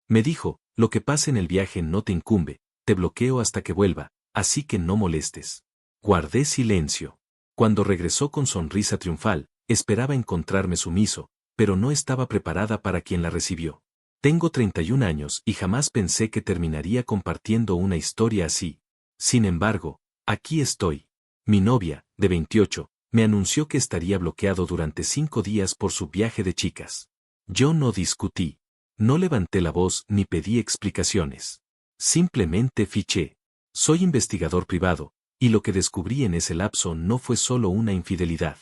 Me dijo, lo que pase en el viaje no te incumbe, te bloqueo hasta que vuelva, así que no molestes. Guardé silencio. Cuando regresó con sonrisa triunfal, esperaba encontrarme sumiso, pero no estaba preparada para quien la recibió. Tengo 31 años y jamás pensé que terminaría compartiendo una historia así. Sin embargo, aquí estoy. Mi novia, de 28, me anunció que estaría bloqueado durante 5 días por su viaje de chicas. Yo no discutí. No levanté la voz ni pedí explicaciones. Simplemente fiché. Soy investigador privado, y lo que descubrí en ese lapso no fue solo una infidelidad.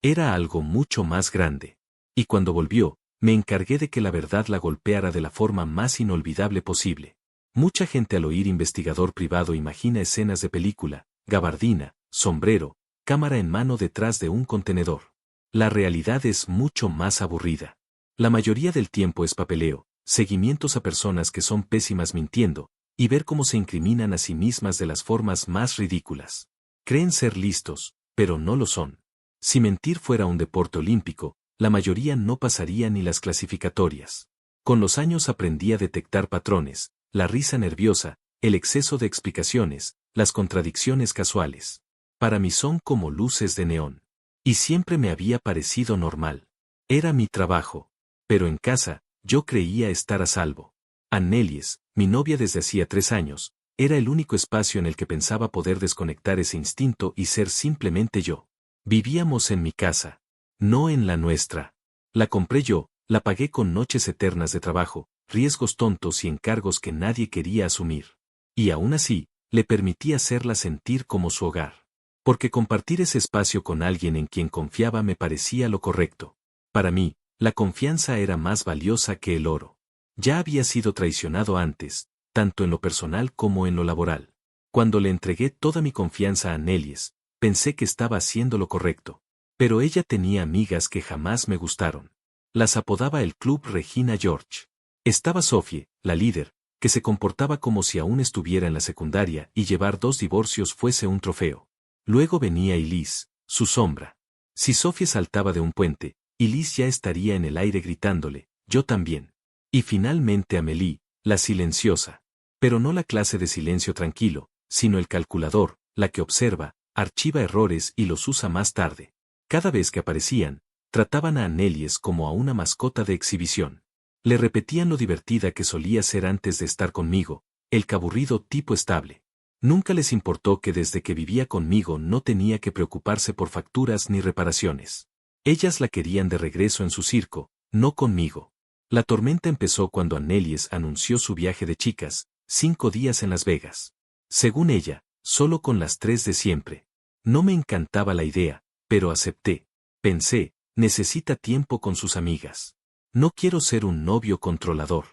Era algo mucho más grande. Y cuando volvió, me encargué de que la verdad la golpeara de la forma más inolvidable posible. Mucha gente al oír investigador privado imagina escenas de película, gabardina, sombrero, cámara en mano detrás de un contenedor. La realidad es mucho más aburrida. La mayoría del tiempo es papeleo, seguimientos a personas que son pésimas mintiendo, y ver cómo se incriminan a sí mismas de las formas más ridículas. Creen ser listos, pero no lo son. Si mentir fuera un deporte olímpico, la mayoría no pasaría ni las clasificatorias. Con los años aprendí a detectar patrones, la risa nerviosa, el exceso de explicaciones, las contradicciones casuales. Para mí son como luces de neón. Y siempre me había parecido normal. Era mi trabajo. Pero en casa, yo creía estar a salvo. Annelies, mi novia desde hacía 3 años, era el único espacio en el que pensaba poder desconectar ese instinto y ser simplemente yo. Vivíamos en mi casa, no en la nuestra. La compré yo, la pagué con noches eternas de trabajo, riesgos tontos y encargos que nadie quería asumir. Y aún así, le permití hacerla sentir como su hogar. Porque compartir ese espacio con alguien en quien confiaba me parecía lo correcto. Para mí, la confianza era más valiosa que el oro. Ya había sido traicionado antes, tanto en lo personal como en lo laboral. Cuando le entregué toda mi confianza a Annelies, pensé que estaba haciendo lo correcto. Pero ella tenía amigas que jamás me gustaron. Las apodaba el Club Regina George. Estaba Sophie, la líder, que se comportaba como si aún estuviera en la secundaria y llevar 2 divorcios fuese un trofeo. Luego venía Elise, su sombra. Si Sophie saltaba de un puente, Elise ya estaría en el aire gritándole, yo también. Y finalmente Amélie, la silenciosa. Pero no la clase de silencio tranquilo, sino el calculador, la que observa, archiva errores y los usa más tarde. Cada vez que aparecían, trataban a Annelies como a una mascota de exhibición. Le repetían lo divertida que solía ser antes de estar conmigo, el aburrido tipo estable. Nunca les importó que desde que vivía conmigo no tenía que preocuparse por facturas ni reparaciones. Ellas la querían de regreso en su circo, no conmigo. La tormenta empezó cuando Annelies anunció su viaje de chicas, 5 días en Las Vegas. Según ella, solo con las 3 de siempre. No me encantaba la idea, pero acepté. Pensé, necesita tiempo con sus amigas. No quiero ser un novio controlador.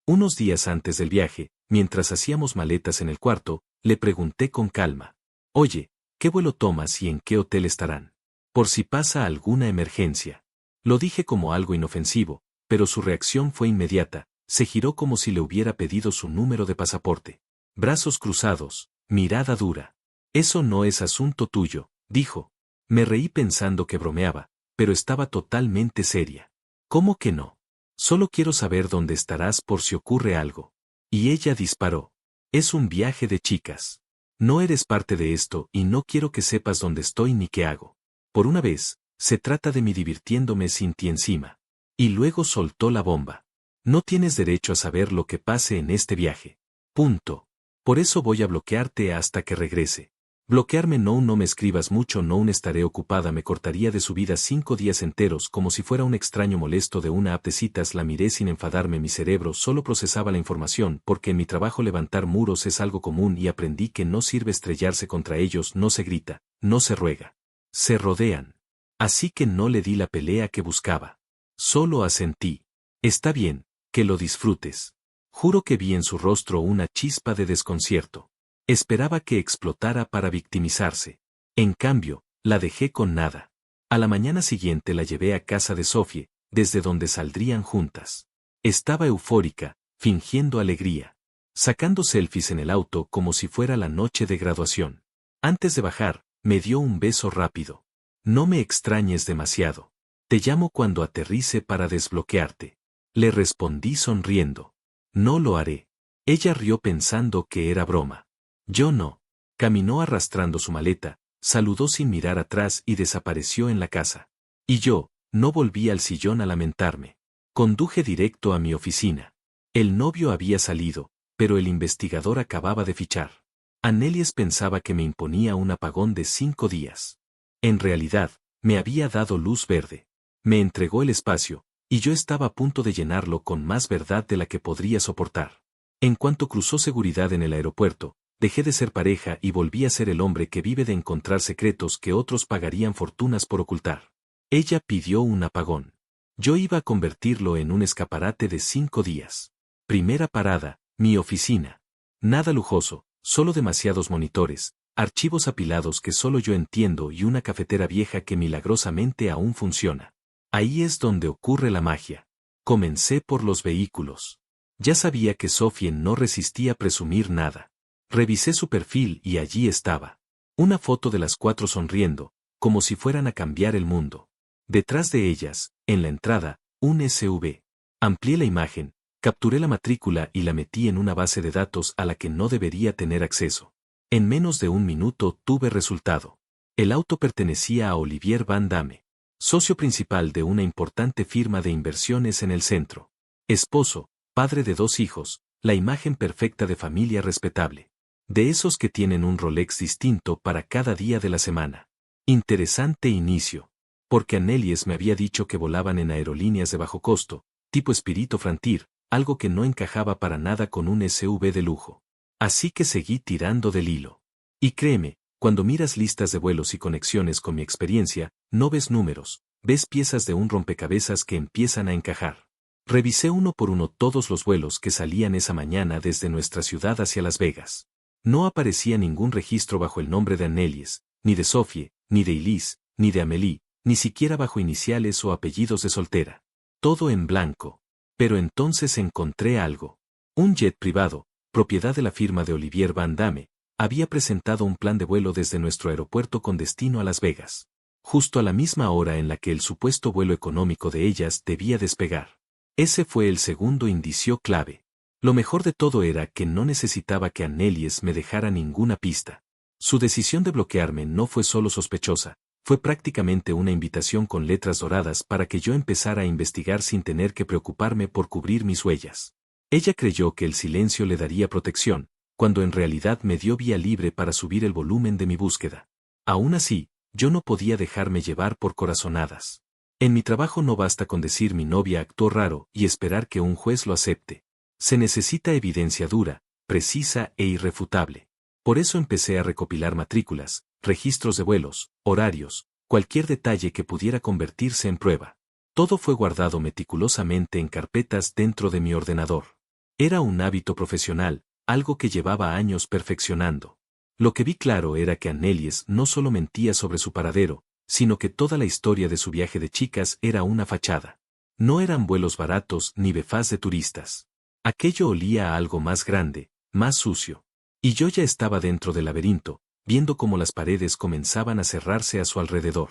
Unos días antes del viaje, mientras hacíamos maletas en el cuarto, le pregunté con calma. Oye, ¿qué vuelo tomas y en qué hotel estarán? Por si pasa alguna emergencia. Lo dije como algo inofensivo, pero su reacción fue inmediata, se giró como si le hubiera pedido su número de pasaporte. Brazos cruzados, mirada dura. Eso no es asunto tuyo, dijo. Me reí pensando que bromeaba, pero estaba totalmente seria. ¿Cómo que no? Solo quiero saber dónde estarás por si ocurre algo. Y ella disparó. Es un viaje de chicas. No eres parte de esto y no quiero que sepas dónde estoy ni qué hago. Por una vez, se trata de mí divirtiéndome sin ti encima. Y luego soltó la bomba. No tienes derecho a saber lo que pase en este viaje. Punto. Por eso voy a bloquearte hasta que regrese. Bloquearme no me escribas mucho no estaré ocupada me cortaría de su vida 5 días enteros como si fuera un extraño molesto de una app de citas la miré sin enfadarme mi cerebro solo procesaba la información porque en mi trabajo levantar muros es algo común y aprendí que no sirve estrellarse contra ellos no se grita, no se ruega. Se rodean. Así que no le di la pelea que buscaba. Solo asentí. Está bien, que lo disfrutes. Juro que vi en su rostro una chispa de desconcierto. Esperaba que explotara para victimizarse. En cambio, la dejé con nada. A la mañana siguiente la llevé a casa de Sophie, desde donde saldrían juntas. Estaba eufórica, fingiendo alegría. Sacando selfies en el auto como si fuera la noche de graduación. Antes de bajar, me dio un beso rápido. No me extrañes demasiado. Te llamo cuando aterrice para desbloquearte. Le respondí sonriendo. No lo haré. Ella rió pensando que era broma. Yo no. Caminó arrastrando su maleta, saludó sin mirar atrás y desapareció en la casa. Y yo, no volví al sillón a lamentarme. Conduje directo a mi oficina. El novio había salido, pero el investigador acababa de fichar. Annelies pensaba que me imponía un apagón de 5 días. En realidad, me había dado luz verde. Me entregó el espacio, y yo estaba a punto de llenarlo con más verdad de la que podría soportar. En cuanto cruzó seguridad en el aeropuerto, dejé de ser pareja y volví a ser el hombre que vive de encontrar secretos que otros pagarían fortunas por ocultar. Ella pidió un apagón. Yo iba a convertirlo en un escaparate de 5 días. Primera parada, mi oficina. Nada lujoso, solo demasiados monitores, archivos apilados que solo yo entiendo y una cafetera vieja que milagrosamente aún funciona. Ahí es donde ocurre la magia. Comencé por los vehículos. Ya sabía que Sophie no resistía presumir nada. Revisé su perfil y allí estaba. Una foto de las 4 sonriendo, como si fueran a cambiar el mundo. Detrás de ellas, en la entrada, un SUV. Amplié la imagen, capturé la matrícula y la metí en una base de datos a la que no debería tener acceso. En menos de un minuto tuve resultado. El auto pertenecía a Olivier Van Damme, socio principal de una importante firma de inversiones en el centro. Esposo, padre de 2 hijos, la imagen perfecta de familia respetable. De esos que tienen un Rolex distinto para cada día de la semana. Interesante inicio. Porque Annelies me había dicho que volaban en aerolíneas de bajo costo, tipo Espíritu Frontier, algo que no encajaba para nada con un SUV de lujo. Así que seguí tirando del hilo. Y créeme, cuando miras listas de vuelos y conexiones con mi experiencia, no ves números, ves piezas de un rompecabezas que empiezan a encajar. Revisé uno por uno todos los vuelos que salían esa mañana desde nuestra ciudad hacia Las Vegas. No aparecía ningún registro bajo el nombre de Annelies, ni de Sophie, ni de Elise, ni de Amélie, ni siquiera bajo iniciales o apellidos de soltera. Todo en blanco. Pero entonces encontré algo. Un jet privado, propiedad de la firma de Olivier Van Damme, había presentado un plan de vuelo desde nuestro aeropuerto con destino a Las Vegas. Justo a la misma hora en la que el supuesto vuelo económico de ellas debía despegar. Ese fue el segundo indicio clave. Lo mejor de todo era que no necesitaba que Annelies me dejara ninguna pista. Su decisión de bloquearme no fue solo sospechosa, fue prácticamente una invitación con letras doradas para que yo empezara a investigar sin tener que preocuparme por cubrir mis huellas. Ella creyó que el silencio le daría protección, cuando en realidad me dio vía libre para subir el volumen de mi búsqueda. Aún así, yo no podía dejarme llevar por corazonadas. En mi trabajo no basta con decir mi novia actuó raro y esperar que un juez lo acepte. Se necesita evidencia dura, precisa e irrefutable. Por eso empecé a recopilar matrículas, registros de vuelos, horarios, cualquier detalle que pudiera convertirse en prueba. Todo fue guardado meticulosamente en carpetas dentro de mi ordenador. Era un hábito profesional, algo que llevaba años perfeccionando. Lo que vi claro era que Annelies no solo mentía sobre su paradero, sino que toda la historia de su viaje de chicas era una fachada. No eran vuelos baratos ni befás de turistas. Aquello olía a algo más grande, más sucio. Y yo ya estaba dentro del laberinto, viendo cómo las paredes comenzaban a cerrarse a su alrededor.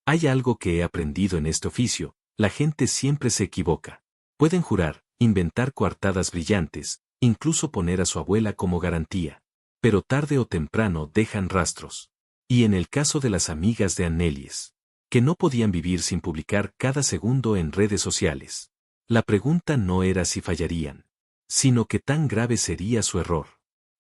Hay algo que he aprendido en este oficio, la gente siempre se equivoca. Pueden jurar, inventar coartadas brillantes, incluso poner a su abuela como garantía. Pero tarde o temprano dejan rastros. Y en el caso de las amigas de Annelies, que no podían vivir sin publicar cada segundo en redes sociales. La pregunta no era si fallarían, sino que tan grave sería su error.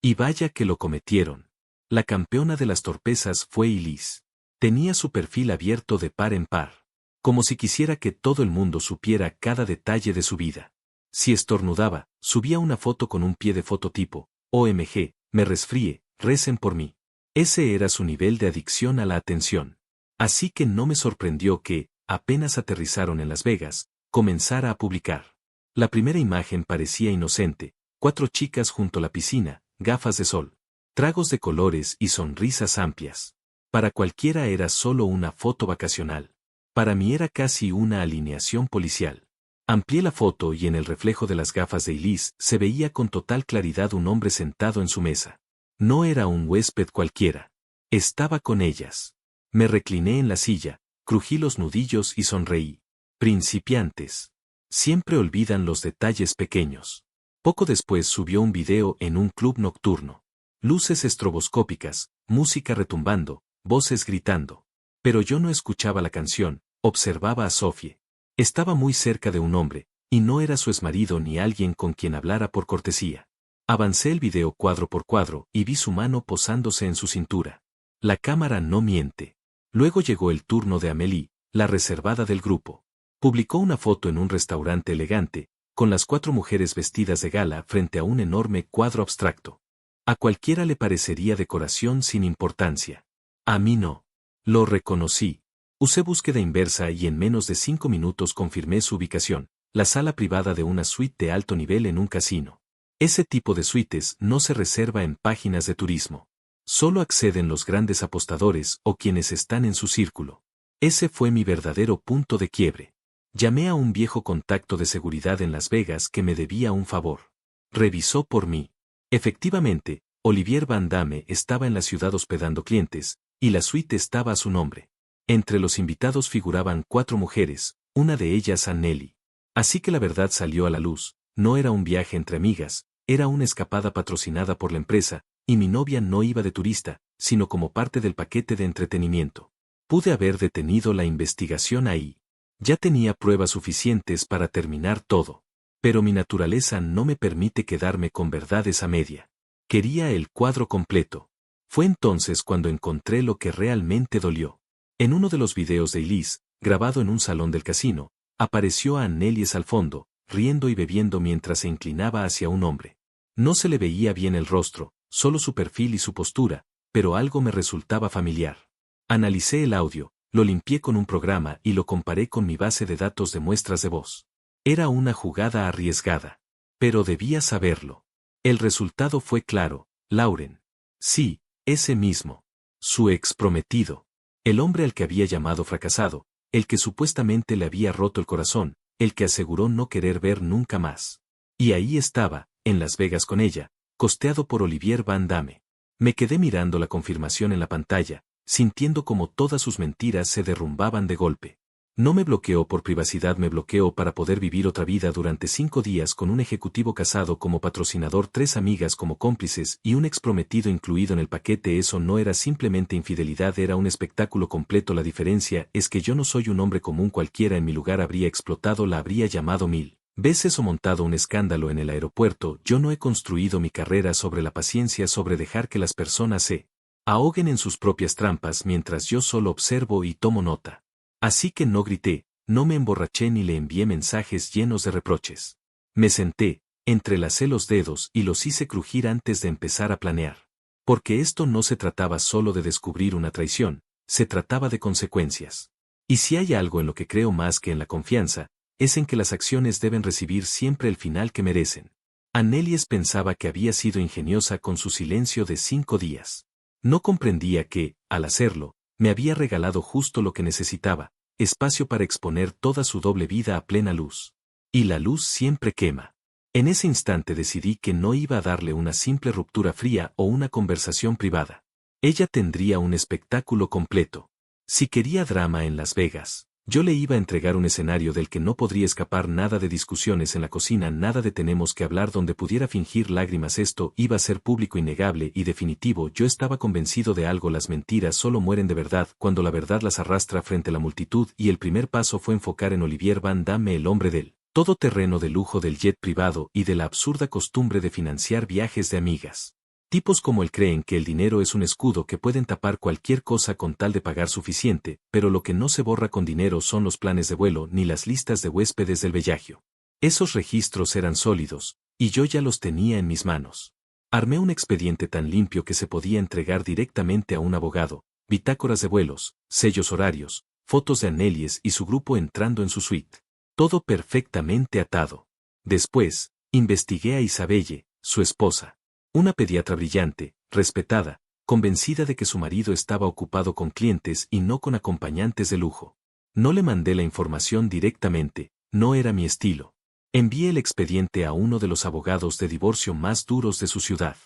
Y vaya que lo cometieron. La campeona de las torpezas fue Elise. Tenía su perfil abierto de par en par, como si quisiera que todo el mundo supiera cada detalle de su vida. Si estornudaba, subía una foto con un pie de fototipo, OMG, me resfríe, recen por mí. Ese era su nivel de adicción a la atención. Así que no me sorprendió que, apenas aterrizaron en Las Vegas, comenzara a publicar. La primera imagen parecía inocente, 4 chicas junto a la piscina, gafas de sol, tragos de colores y sonrisas amplias. Para cualquiera era solo una foto vacacional. Para mí era casi una alineación policial. Amplié la foto y en el reflejo de las gafas de Elise se veía con total claridad un hombre sentado en su mesa. No era un huésped cualquiera. Estaba con ellas. Me recliné en la silla, crují los nudillos y sonreí. Principiantes. Siempre olvidan los detalles pequeños. Poco después subió un video en un club nocturno. Luces estroboscópicas, música retumbando, voces gritando. Pero yo no escuchaba la canción, observaba a Sophie. Estaba muy cerca de un hombre, y no era su exmarido ni alguien con quien hablara por cortesía. Avancé el video cuadro por cuadro y vi su mano posándose en su cintura. La cámara no miente. Luego llegó el turno de Amélie, la reservada del grupo. Publicó una foto en un restaurante elegante, con las 4 mujeres vestidas de gala frente a un enorme cuadro abstracto. A cualquiera le parecería decoración sin importancia. A mí no. Lo reconocí. Usé búsqueda inversa y en menos de 5 minutos confirmé su ubicación, la sala privada de una suite de alto nivel en un casino. Ese tipo de suites no se reserva en páginas de turismo. Solo acceden los grandes apostadores o quienes están en su círculo. Ese fue mi verdadero punto de quiebre. Llamé a un viejo contacto de seguridad en Las Vegas que me debía un favor. Revisó por mí. Efectivamente, Olivier Van Damme estaba en la ciudad hospedando clientes, y la suite estaba a su nombre. Entre los invitados figuraban 4 mujeres, una de ellas Anneli. Así que la verdad salió a la luz, no era un viaje entre amigas, era una escapada patrocinada por la empresa, y mi novia no iba de turista, sino como parte del paquete de entretenimiento. Pude haber detenido la investigación ahí. Ya tenía pruebas suficientes para terminar todo. Pero mi naturaleza no me permite quedarme con verdades a media. Quería el cuadro completo. Fue entonces cuando encontré lo que realmente dolió. En uno de los videos de Elise, grabado en un salón del casino, apareció a Annelies al fondo, riendo y bebiendo mientras se inclinaba hacia un hombre. No se le veía bien el rostro, solo su perfil y su postura, pero algo me resultaba familiar. Analicé el audio, lo limpié con un programa y lo comparé con mi base de datos de muestras de voz. Era una jugada arriesgada. Pero debía saberlo. El resultado fue claro, Lauren. Sí, ese mismo. Su ex prometido. El hombre al que había llamado fracasado, el que supuestamente le había roto el corazón, el que aseguró no querer ver nunca más. Y ahí estaba, en Las Vegas con ella, costeado por Olivier Van Damme. Me quedé mirando la confirmación en la pantalla, sintiendo como todas sus mentiras se derrumbaban de golpe. No me bloqueó por privacidad, me bloqueó para poder vivir otra vida durante 5 días con un ejecutivo casado como patrocinador, 3 amigas como cómplices y un exprometido incluido en el paquete. Eso no era simplemente infidelidad, era un espectáculo completo. La diferencia es que yo no soy un hombre común cualquiera. En mi lugar habría explotado, la habría llamado 1000 veces o montado un escándalo en el aeropuerto. Yo no he construido mi carrera sobre la paciencia, sobre dejar que las personas se ahoguen en sus propias trampas mientras yo solo observo y tomo nota. Así que no grité, no me emborraché ni le envié mensajes llenos de reproches. Me senté, entrelacé los dedos y los hice crujir antes de empezar a planear. Porque esto no se trataba solo de descubrir una traición, se trataba de consecuencias. Y si hay algo en lo que creo más que en la confianza, es en que las acciones deben recibir siempre el final que merecen. Annelies pensaba que había sido ingeniosa con su silencio de 5 días. No comprendía que, al hacerlo, me había regalado justo lo que necesitaba, espacio para exponer toda su doble vida a plena luz. Y la luz siempre quema. En ese instante decidí que no iba a darle una simple ruptura fría o una conversación privada. Ella tendría un espectáculo completo. Si quería drama en Las Vegas, yo le iba a entregar un escenario del que no podría escapar, nada de discusiones en la cocina, nada de tenemos que hablar donde pudiera fingir lágrimas. Esto iba a ser público, innegable y definitivo. Yo estaba convencido de algo: las mentiras solo mueren de verdad cuando la verdad las arrastra frente a la multitud, y el primer paso fue enfocar en Olivier Van Damme, el hombre del todoterreno de lujo, del jet privado y de la absurda costumbre de financiar viajes de amigas. Tipos como él creen que el dinero es un escudo que pueden tapar cualquier cosa con tal de pagar suficiente, pero lo que no se borra con dinero son los planes de vuelo ni las listas de huéspedes del Bellagio. Esos registros eran sólidos, y yo ya los tenía en mis manos. Armé un expediente tan limpio que se podía entregar directamente a un abogado, bitácoras de vuelos, sellos horarios, fotos de Annelies y su grupo entrando en su suite. Todo perfectamente atado. Después, investigué a Isabelle, su esposa. Una pediatra brillante, respetada, convencida de que su marido estaba ocupado con clientes y no con acompañantes de lujo. No le mandé la información directamente, no era mi estilo. Envié el expediente a uno de los abogados de divorcio más duros de su ciudad.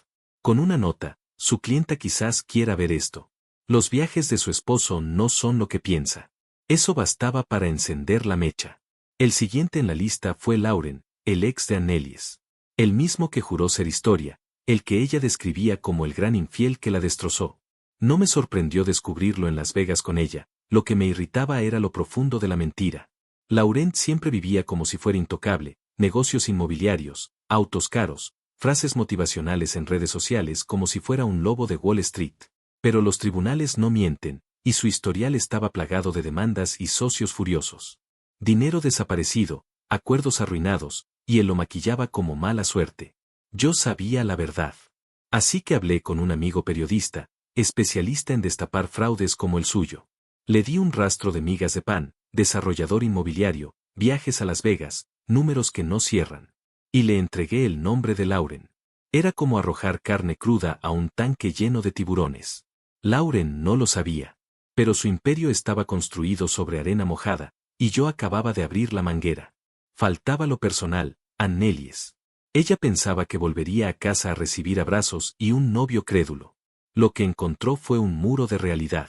Con una nota: su clienta quizás quiera ver esto. Los viajes de su esposo no son lo que piensa. Eso bastaba para encender la mecha. El siguiente en la lista fue Lauren, el ex de Annelies. El mismo que juró ser historia, el que ella describía como el gran infiel que la destrozó. No me sorprendió descubrirlo en Las Vegas con ella, lo que me irritaba era lo profundo de la mentira. Laurent siempre vivía como si fuera intocable, negocios inmobiliarios, autos caros, frases motivacionales en redes sociales como si fuera un lobo de Wall Street. Pero los tribunales no mienten, y su historial estaba plagado de demandas y socios furiosos. Dinero desaparecido, acuerdos arruinados, y él lo maquillaba como mala suerte. Yo sabía la verdad. Así que hablé con un amigo periodista, especialista en destapar fraudes como el suyo. Le di un rastro de migas de pan, desarrollador inmobiliario, viajes a Las Vegas, números que no cierran. Y le entregué el nombre de Lauren. Era como arrojar carne cruda a un tanque lleno de tiburones. Lauren no lo sabía. Pero su imperio estaba construido sobre arena mojada, y yo acababa de abrir la manguera. Faltaba lo personal, Annelies. Ella pensaba que volvería a casa a recibir abrazos y un novio crédulo. Lo que encontró fue un muro de realidad.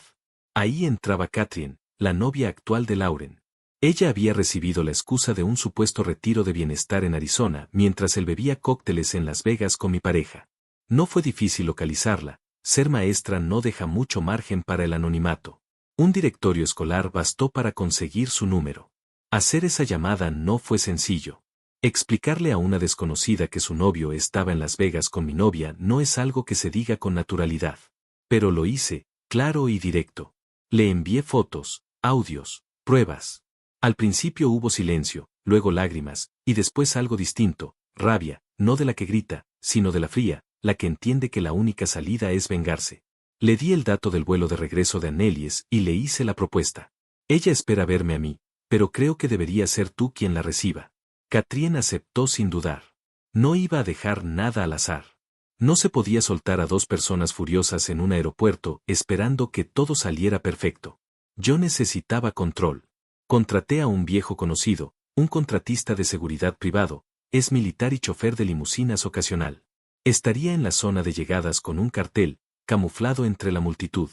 Ahí entraba Kathryn, la novia actual de Lauren. Ella había recibido la excusa de un supuesto retiro de bienestar en Arizona mientras él bebía cócteles en Las Vegas con mi pareja. No fue difícil localizarla, ser maestra no deja mucho margen para el anonimato. Un directorio escolar bastó para conseguir su número. Hacer esa llamada no fue sencillo. Explicarle a una desconocida que su novio estaba en Las Vegas con mi novia no es algo que se diga con naturalidad. Pero lo hice, claro y directo. Le envié fotos, audios, pruebas. Al principio hubo silencio, luego lágrimas, y después algo distinto, rabia, no de la que grita, sino de la fría, la que entiende que la única salida es vengarse. Le di el dato del vuelo de regreso de Annelies y le hice la propuesta. Ella espera verme a mí, pero creo que debería ser tú quien la reciba. Kathryn aceptó sin dudar. No iba a dejar nada al azar. No se podía soltar a dos personas furiosas en un aeropuerto esperando que todo saliera perfecto. Yo necesitaba control. Contraté a un viejo conocido, un contratista de seguridad privado, es militar y chofer de limusinas ocasional. Estaría en la zona de llegadas con un cartel, camuflado entre la multitud.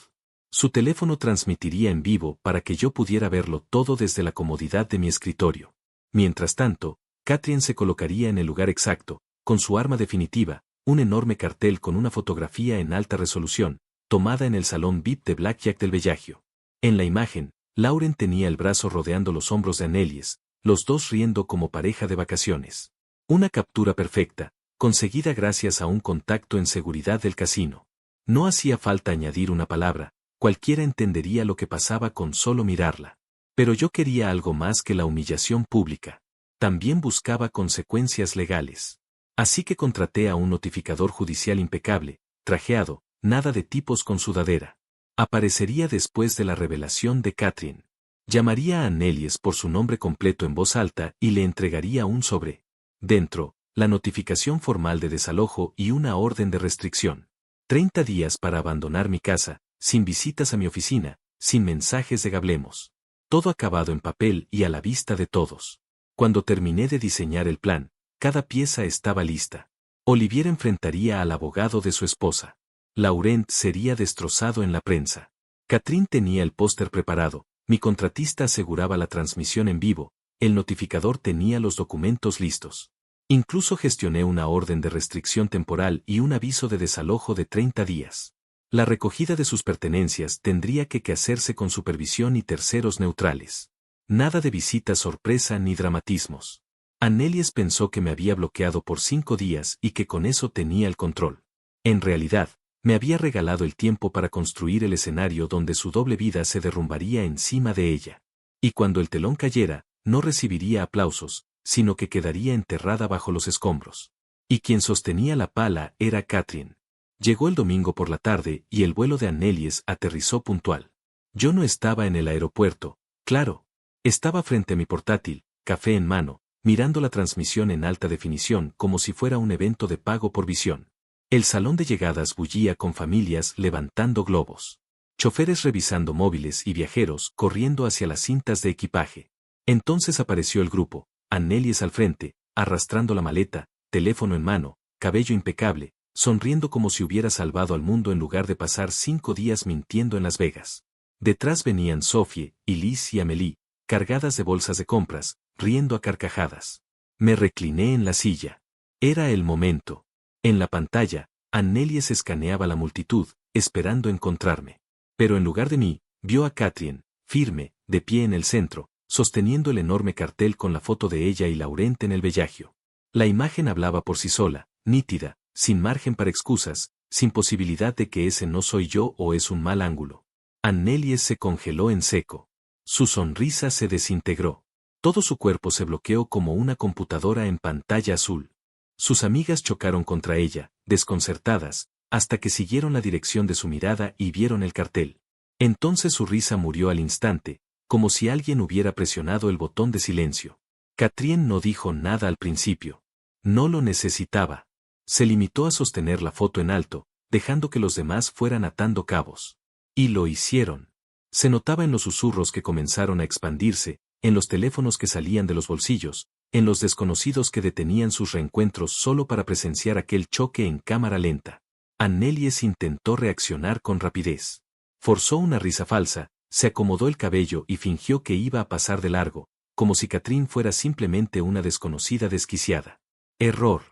Su teléfono transmitiría en vivo para que yo pudiera verlo todo desde la comodidad de mi escritorio. Mientras tanto, Kathryn se colocaría en el lugar exacto, con su arma definitiva, un enorme cartel con una fotografía en alta resolución, tomada en el salón VIP de Blackjack del Bellagio. En la imagen, Lauren tenía el brazo rodeando los hombros de Annelies, los dos riendo como pareja de vacaciones. Una captura perfecta, conseguida gracias a un contacto en seguridad del casino. No hacía falta añadir una palabra, cualquiera entendería lo que pasaba con solo mirarla. Pero yo quería algo más que la humillación pública. También buscaba consecuencias legales. Así que contraté a un notificador judicial impecable, trajeado, nada de tipos con sudadera. Aparecería después de la revelación de Kathryn. Llamaría a Annelies por su nombre completo en voz alta y le entregaría un sobre. Dentro, la notificación formal de desalojo y una orden de restricción. 30 días para abandonar mi casa, sin visitas a mi oficina, sin mensajes de Gablemos. Todo acabado en papel y a la vista de todos. Cuando terminé de diseñar el plan, cada pieza estaba lista. Olivier enfrentaría al abogado de su esposa. Laurent sería destrozado en la prensa. Kathryn tenía el póster preparado, mi contratista aseguraba la transmisión en vivo, el notificador tenía los documentos listos. Incluso gestioné una orden de restricción temporal y un aviso de desalojo de 30 días. La recogida de sus pertenencias tendría que hacerse con supervisión y terceros neutrales. Nada de visitas sorpresa ni dramatismos. Annelies pensó que me había bloqueado por 5 días y que con eso tenía el control. En realidad, me había regalado el tiempo para construir el escenario donde su doble vida se derrumbaría encima de ella. Y cuando el telón cayera, no recibiría aplausos, sino que quedaría enterrada bajo los escombros. Y quien sostenía la pala era Kathryn. Llegó el domingo por la tarde y el vuelo de Annelies aterrizó puntual. Yo no estaba en el aeropuerto, claro. Estaba frente a mi portátil, café en mano, mirando la transmisión en alta definición como si fuera un evento de pago por visión. El salón de llegadas bullía con familias levantando globos. Choferes revisando móviles y viajeros corriendo hacia las cintas de equipaje. Entonces apareció el grupo, Annelies al frente, arrastrando la maleta, teléfono en mano, cabello impecable, sonriendo como si hubiera salvado al mundo en lugar de pasar 5 días mintiendo en Las Vegas. Detrás venían Sophie, Elise y Amélie, cargadas de bolsas de compras, riendo a carcajadas. Me recliné en la silla. Era el momento. En la pantalla, Annelies escaneaba la multitud, esperando encontrarme. Pero en lugar de mí, vio a Kathryn, firme, de pie en el centro, sosteniendo el enorme cartel con la foto de ella y Laurent en el Bellagio. La imagen hablaba por sí sola, nítida, sin margen para excusas, sin posibilidad de que ese no soy yo o es un mal ángulo. Annelies se congeló en seco. Su sonrisa se desintegró. Todo su cuerpo se bloqueó como una computadora en pantalla azul. Sus amigas chocaron contra ella, desconcertadas, hasta que siguieron la dirección de su mirada y vieron el cartel. Entonces su risa murió al instante, como si alguien hubiera presionado el botón de silencio. Kathryn no dijo nada al principio. No lo necesitaba. Se limitó a sostener la foto en alto, dejando que los demás fueran atando cabos. Y lo hicieron. Se notaba en los susurros que comenzaron a expandirse, en los teléfonos que salían de los bolsillos, en los desconocidos que detenían sus reencuentros solo para presenciar aquel choque en cámara lenta. Annelies intentó reaccionar con rapidez. Forzó una risa falsa, se acomodó el cabello y fingió que iba a pasar de largo, como si Kathryn fuera simplemente una desconocida desquiciada. Error.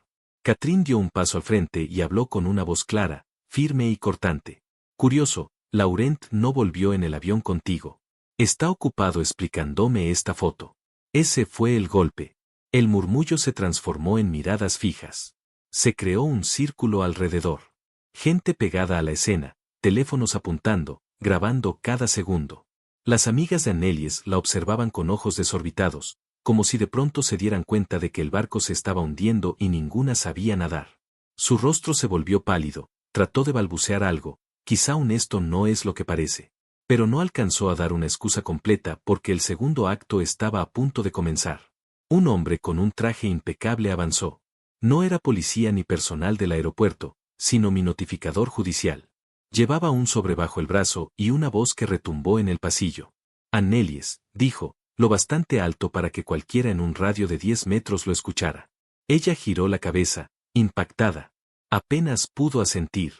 Kathryn dio un paso al frente y habló con una voz clara, firme y cortante. Curioso, Laurent no volvió en el avión contigo. Está ocupado explicándome esta foto. Ese fue el golpe. El murmullo se transformó en miradas fijas. Se creó un círculo alrededor. Gente pegada a la escena, teléfonos apuntando, grabando cada segundo. Las amigas de Annelies la observaban con ojos desorbitados, como si de pronto se dieran cuenta de que el barco se estaba hundiendo y ninguna sabía nadar. Su rostro se volvió pálido, trató de balbucear algo, quizá un esto no es lo que parece. Pero no alcanzó a dar una excusa completa porque el segundo acto estaba a punto de comenzar. Un hombre con un traje impecable avanzó. No era policía ni personal del aeropuerto, sino mi notificador judicial. Llevaba un sobre bajo el brazo y una voz que retumbó en el pasillo. Annelies, dijo, lo bastante alto para que cualquiera en un radio de 10 metros lo escuchara. Ella giró la cabeza, impactada. Apenas pudo asentir.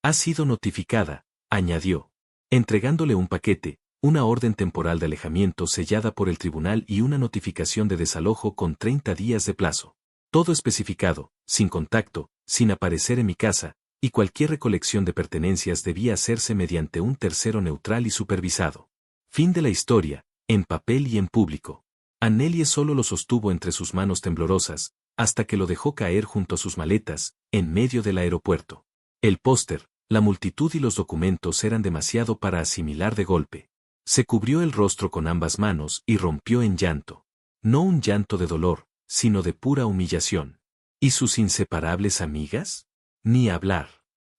Ha sido notificada, añadió. Entregándole un paquete, una orden temporal de alejamiento sellada por el tribunal y una notificación de desalojo con 30 días de plazo. Todo especificado, sin contacto, sin aparecer en mi casa, y cualquier recolección de pertenencias debía hacerse mediante un tercero neutral y supervisado. Fin de la historia, en papel y en público. Annelies solo lo sostuvo entre sus manos temblorosas, hasta que lo dejó caer junto a sus maletas, en medio del aeropuerto. El póster, la multitud y los documentos eran demasiado para asimilar de golpe. Se cubrió el rostro con ambas manos y rompió en llanto. No un llanto de dolor, sino de pura humillación. ¿Y sus inseparables amigas? Ni hablar.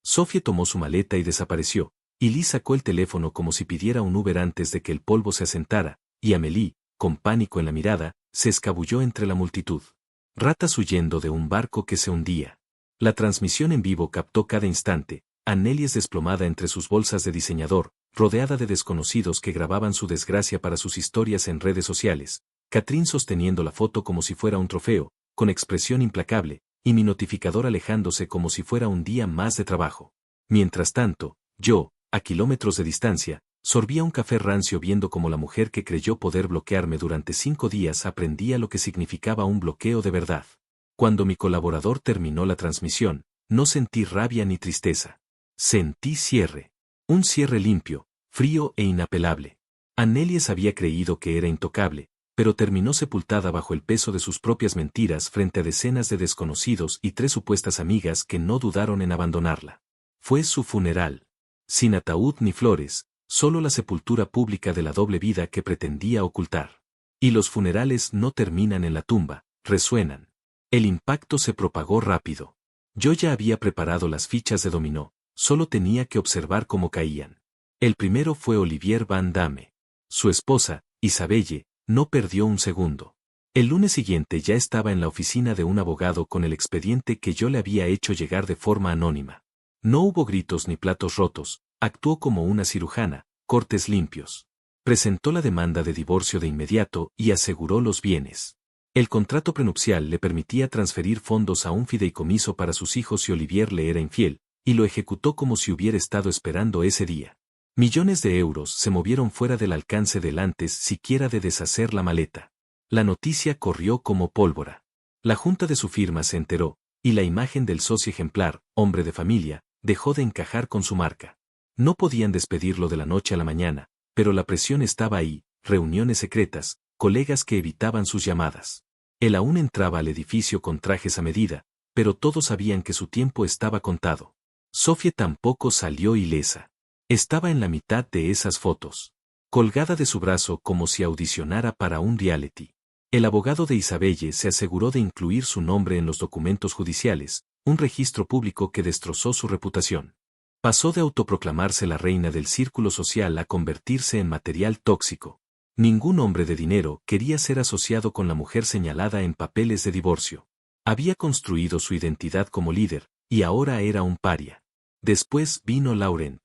Sofía tomó su maleta y desapareció, y Lee sacó el teléfono como si pidiera un Uber antes de que el polvo se asentara, y Amélie, con pánico en la mirada, se escabulló entre la multitud. Ratas huyendo de un barco que se hundía. La transmisión en vivo captó cada instante, Annelies desplomada entre sus bolsas de diseñador, rodeada de desconocidos que grababan su desgracia para sus historias en redes sociales, Kathryn sosteniendo la foto como si fuera un trofeo, con expresión implacable, y mi notificador alejándose como si fuera un día más de trabajo. Mientras tanto, yo, a kilómetros de distancia, sorbía un café rancio viendo cómo la mujer que creyó poder bloquearme durante 5 días aprendía lo que significaba un bloqueo de verdad. Cuando mi colaborador terminó la transmisión, no sentí rabia ni tristeza. Sentí cierre. Un cierre limpio, frío e inapelable. Annelies había creído que era intocable, pero terminó sepultada bajo el peso de sus propias mentiras frente a decenas de desconocidos y 3 supuestas amigas que no dudaron en abandonarla. Fue su funeral. Sin ataúd ni flores, solo la sepultura pública de la doble vida que pretendía ocultar. Y los funerales no terminan en la tumba, resuenan. El impacto se propagó rápido. Yo ya había preparado las fichas de dominó, solo tenía que observar cómo caían. El primero fue Olivier Van Damme. Su esposa, Isabelle, no perdió un segundo. El lunes siguiente ya estaba en la oficina de un abogado con el expediente que yo le había hecho llegar de forma anónima. No hubo gritos ni platos rotos, actuó como una cirujana, cortes limpios. Presentó la demanda de divorcio de inmediato y aseguró los bienes. El contrato prenupcial le permitía transferir fondos a un fideicomiso para sus hijos si Olivier le era infiel, y lo ejecutó como si hubiera estado esperando ese día. Millones de euros se movieron fuera del alcance del antes siquiera de deshacer la maleta. La noticia corrió como pólvora. La junta de su firma se enteró, y la imagen del socio ejemplar, hombre de familia, dejó de encajar con su marca. No podían despedirlo de la noche a la mañana, pero la presión estaba ahí, reuniones secretas, colegas que evitaban sus llamadas. Él aún entraba al edificio con trajes a medida, pero todos sabían que su tiempo estaba contado. Sofía tampoco salió ilesa. Estaba en la mitad de esas fotos, colgada de su brazo como si audicionara para un reality. El abogado de Isabelle se aseguró de incluir su nombre en los documentos judiciales, un registro público que destrozó su reputación. Pasó de autoproclamarse la reina del círculo social a convertirse en material tóxico. Ningún hombre de dinero quería ser asociado con la mujer señalada en papeles de divorcio. Había construido su identidad como líder, y ahora era un paria. Después vino Laurent.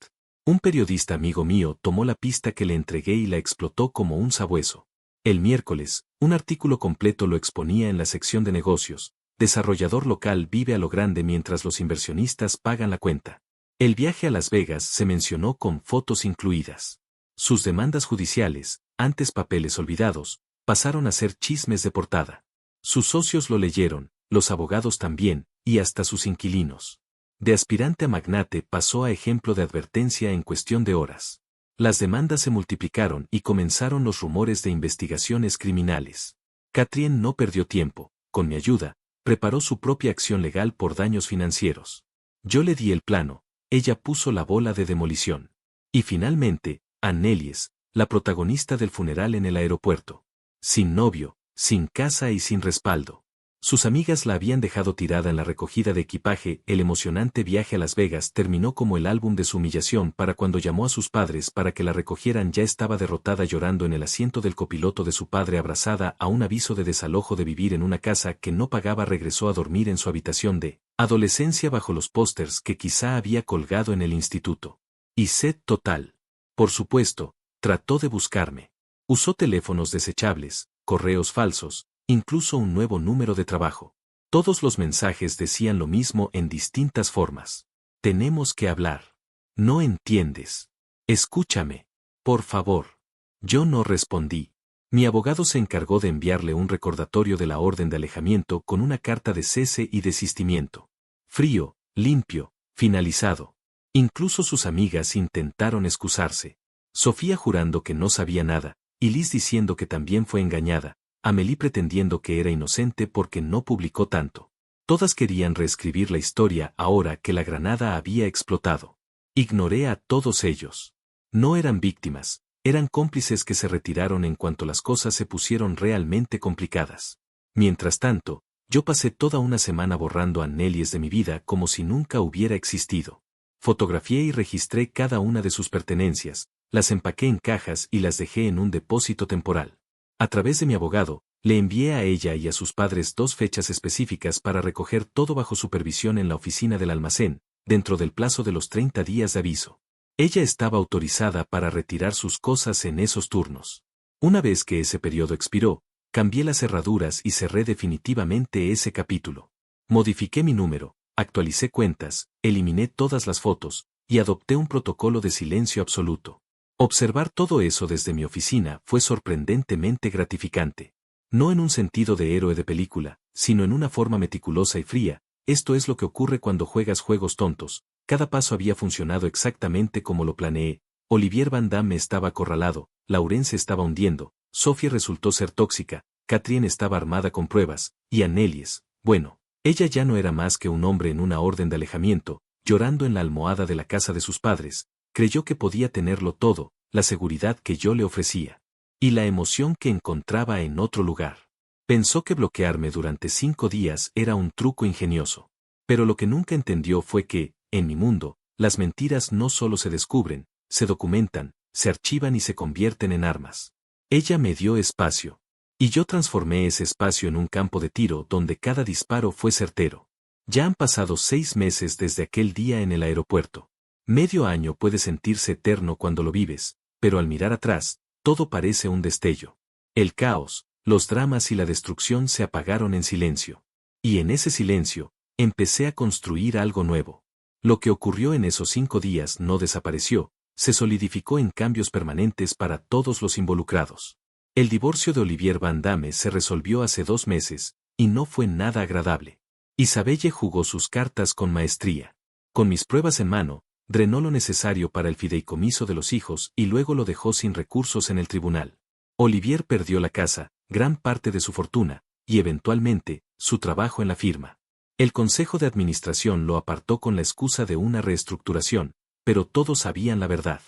Un periodista amigo mío tomó la pista que le entregué y la explotó como un sabueso. El miércoles, un artículo completo lo exponía en la sección de negocios. Desarrollador local vive a lo grande mientras los inversionistas pagan la cuenta. El viaje a Las Vegas se mencionó con fotos incluidas. Sus demandas judiciales, antes papeles olvidados, pasaron a ser chismes de portada. Sus socios lo leyeron, los abogados también, y hasta sus inquilinos. De aspirante a magnate pasó a ejemplo de advertencia en cuestión de horas. Las demandas se multiplicaron y comenzaron los rumores de investigaciones criminales. Katrien no perdió tiempo, con mi ayuda, preparó su propia acción legal por daños financieros. Yo le di el plano, ella puso la bola de demolición. Y finalmente, Annelies, la protagonista del funeral en el aeropuerto. Sin novio, sin casa y sin respaldo. Sus amigas la habían dejado tirada en la recogida de equipaje. El emocionante viaje a Las Vegas terminó como el álbum de su humillación para cuando llamó a sus padres para que la recogieran. Ya estaba derrotada llorando en el asiento del copiloto de su padre abrazada a un aviso de desalojo de vivir en una casa que no pagaba. Regresó a dormir en su habitación de adolescencia bajo los pósters que quizá había colgado en el instituto. Y sed total. Por supuesto, trató de buscarme. Usó teléfonos desechables, correos falsos, incluso un nuevo número de trabajo. Todos los mensajes decían lo mismo en distintas formas. Tenemos que hablar. No entiendes. Escúchame. Por favor. Yo no respondí. Mi abogado se encargó de enviarle un recordatorio de la orden de alejamiento con una carta de cese y desistimiento. Frío, limpio, finalizado. Incluso sus amigas intentaron excusarse. Sofía jurando que no sabía nada, y Liz diciendo que también fue engañada. Amélie pretendiendo que era inocente porque no publicó tanto. Todas querían reescribir la historia ahora que la granada había explotado. Ignoré a todos ellos. No eran víctimas, eran cómplices que se retiraron en cuanto las cosas se pusieron realmente complicadas. Mientras tanto, yo pasé toda una semana borrando a Annelies de mi vida como si nunca hubiera existido. Fotografié y registré cada una de sus pertenencias, las empaqué en cajas y las dejé en un depósito temporal. A través de mi abogado, le envié a ella y a sus padres 2 fechas específicas para recoger todo bajo supervisión en la oficina del almacén, dentro del plazo de los 30 días de aviso. Ella estaba autorizada para retirar sus cosas en esos turnos. Una vez que ese periodo expiró, cambié las cerraduras y cerré definitivamente ese capítulo. Modifiqué mi número, actualicé cuentas, eliminé todas las fotos, y adopté un protocolo de silencio absoluto. Observar todo eso desde mi oficina fue sorprendentemente gratificante. No en un sentido de héroe de película, sino en una forma meticulosa y fría. Esto es lo que ocurre cuando juegas juegos tontos. Cada paso había funcionado exactamente como lo planeé. Olivier Van Damme estaba acorralado, Laurent se estaba hundiendo, Sophie resultó ser tóxica, Katrien estaba armada con pruebas, y Annelies, bueno, ella ya no era más que un hombre en una orden de alejamiento, llorando en la almohada de la casa de sus padres. Creyó que podía tenerlo todo, la seguridad que yo le ofrecía. Y la emoción que encontraba en otro lugar. Pensó que bloquearme durante 5 días era un truco ingenioso. Pero lo que nunca entendió fue que, en mi mundo, las mentiras no solo se descubren, se documentan, se archivan y se convierten en armas. Ella me dio espacio. Y yo transformé ese espacio en un campo de tiro donde cada disparo fue certero. Ya han pasado 6 meses desde aquel día en el aeropuerto. Medio año puede sentirse eterno cuando lo vives, pero al mirar atrás, todo parece un destello. El caos, los dramas y la destrucción se apagaron en silencio. Y en ese silencio, empecé a construir algo nuevo. Lo que ocurrió en esos 5 días no desapareció, se solidificó en cambios permanentes para todos los involucrados. El divorcio de Olivier Van Damme se resolvió hace 2 meses, y no fue nada agradable. Isabelle jugó sus cartas con maestría. Con mis pruebas en mano, drenó lo necesario para el fideicomiso de los hijos y luego lo dejó sin recursos en el tribunal. Olivier perdió la casa, gran parte de su fortuna, y eventualmente, su trabajo en la firma. El consejo de administración lo apartó con la excusa de una reestructuración, pero todos sabían la verdad.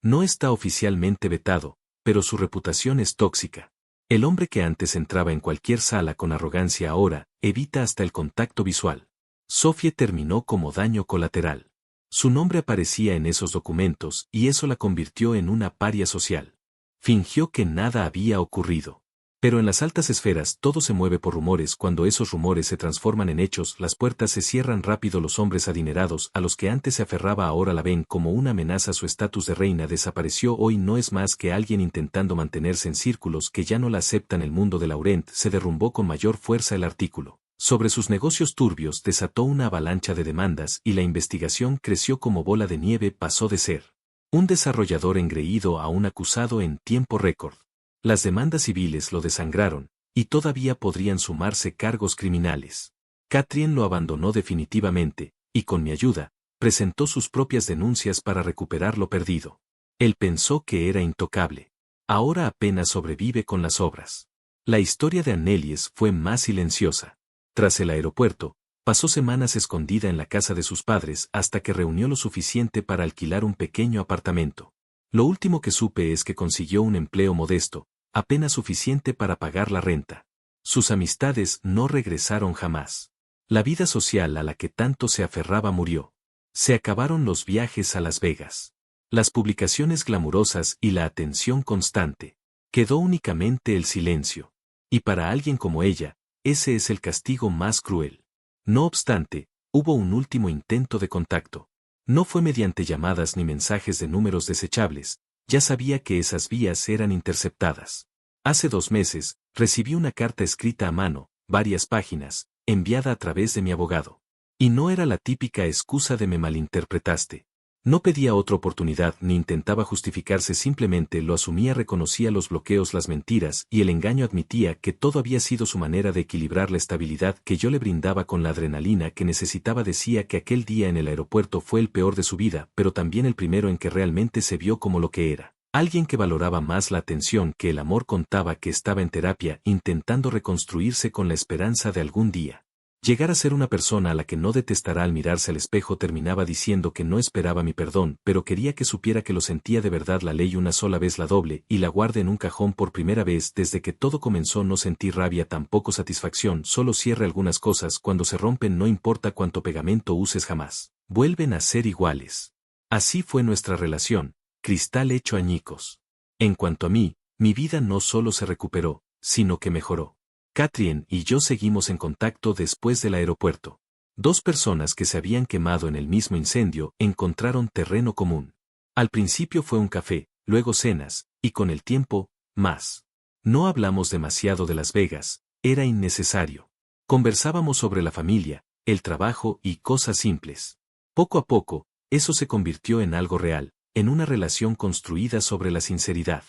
No está oficialmente vetado, pero su reputación es tóxica. El hombre que antes entraba en cualquier sala con arrogancia ahora, evita hasta el contacto visual. Sophie terminó como daño colateral. Su nombre aparecía en esos documentos y eso la convirtió en una paria social. Fingió que nada había ocurrido. Pero en las altas esferas todo se mueve por rumores. Cuando esos rumores se transforman en hechos, las puertas se cierran rápido. Los hombres adinerados a los que antes se aferraba ahora la ven como una amenaza. Su estatus de reina desapareció. Hoy no es más que alguien intentando mantenerse en círculos que ya no la aceptan. El mundo de Laurent se derrumbó con mayor fuerza. El artículo sobre sus negocios turbios desató una avalancha de demandas y la investigación creció como bola de nieve. Pasó de ser un desarrollador engreído a un acusado en tiempo récord. Las demandas civiles lo desangraron, y todavía podrían sumarse cargos criminales. Catherine lo abandonó definitivamente, y con mi ayuda, presentó sus propias denuncias para recuperar lo perdido. Él pensó que era intocable. Ahora apenas sobrevive con las obras. La historia de Annelies fue más silenciosa. Tras el aeropuerto, pasó semanas escondida en la casa de sus padres hasta que reunió lo suficiente para alquilar un pequeño apartamento. Lo último que supe es que consiguió un empleo modesto, apenas suficiente para pagar la renta. Sus amistades no regresaron jamás. La vida social a la que tanto se aferraba murió. Se acabaron los viajes a Las Vegas, las publicaciones glamurosas y la atención constante. Quedó únicamente el silencio. Y para alguien como ella, ese es el castigo más cruel. No obstante, hubo un último intento de contacto. No fue mediante llamadas ni mensajes de números desechables, ya sabía que esas vías eran interceptadas. Hace 2 meses, recibí una carta escrita a mano, varias páginas, enviada a través de mi abogado. Y no era la típica excusa de me malinterpretaste. No pedía otra oportunidad ni intentaba justificarse, simplemente lo asumía, reconocía los bloqueos, las mentiras y el engaño, admitía que todo había sido su manera de equilibrar la estabilidad que yo le brindaba con la adrenalina que necesitaba. Decía que aquel día en el aeropuerto fue el peor de su vida, pero también el primero en que realmente se vio como lo que era. Alguien que valoraba más la atención que el amor. Contaba que estaba en terapia intentando reconstruirse con la esperanza de algún día llegar a ser una persona a la que no detestará. Al mirarse al espejo terminaba diciendo que no esperaba mi perdón, pero quería que supiera que lo sentía de verdad. La leí una sola vez, la doble, y la guardé en un cajón. Por primera vez desde que todo comenzó no sentí rabia, tampoco satisfacción, solo cierre. Algunas cosas cuando se rompen, no importa cuánto pegamento uses, jamás vuelven a ser iguales. Así fue nuestra relación, cristal hecho añicos. En cuanto a mí, mi vida no solo se recuperó, sino que mejoró. Catherine y yo seguimos en contacto después del aeropuerto. 2 personas que se habían quemado en el mismo incendio encontraron terreno común. Al principio fue un café, luego cenas, y con el tiempo, más. No hablamos demasiado de Las Vegas, era innecesario. Conversábamos sobre la familia, el trabajo y cosas simples. Poco a poco, eso se convirtió en algo real, en una relación construida sobre la sinceridad.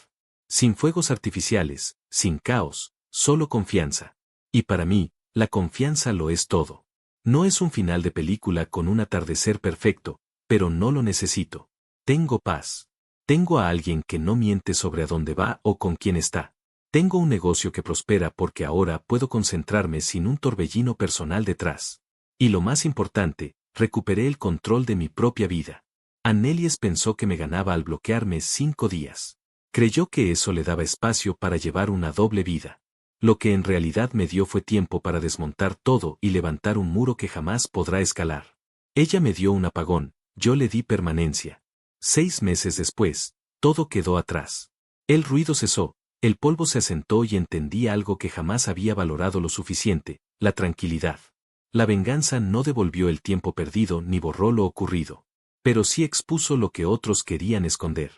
Sin fuegos artificiales, sin caos. Solo confianza. Y para mí, la confianza lo es todo. No es un final de película con un atardecer perfecto, pero no lo necesito. Tengo paz. Tengo a alguien que no miente sobre a dónde va o con quién está. Tengo un negocio que prospera porque ahora puedo concentrarme sin un torbellino personal detrás. Y lo más importante, recuperé el control de mi propia vida. Annelies pensó que me ganaba al bloquearme 5 días. Creyó que eso le daba espacio para llevar una doble vida. Lo que en realidad me dio fue tiempo para desmontar todo y levantar un muro que jamás podrá escalar. Ella me dio un apagón, yo le di permanencia. 6 meses después, todo quedó atrás. El ruido cesó, el polvo se asentó y entendí algo que jamás había valorado lo suficiente, la tranquilidad. La venganza no devolvió el tiempo perdido ni borró lo ocurrido. Pero sí expuso lo que otros querían esconder.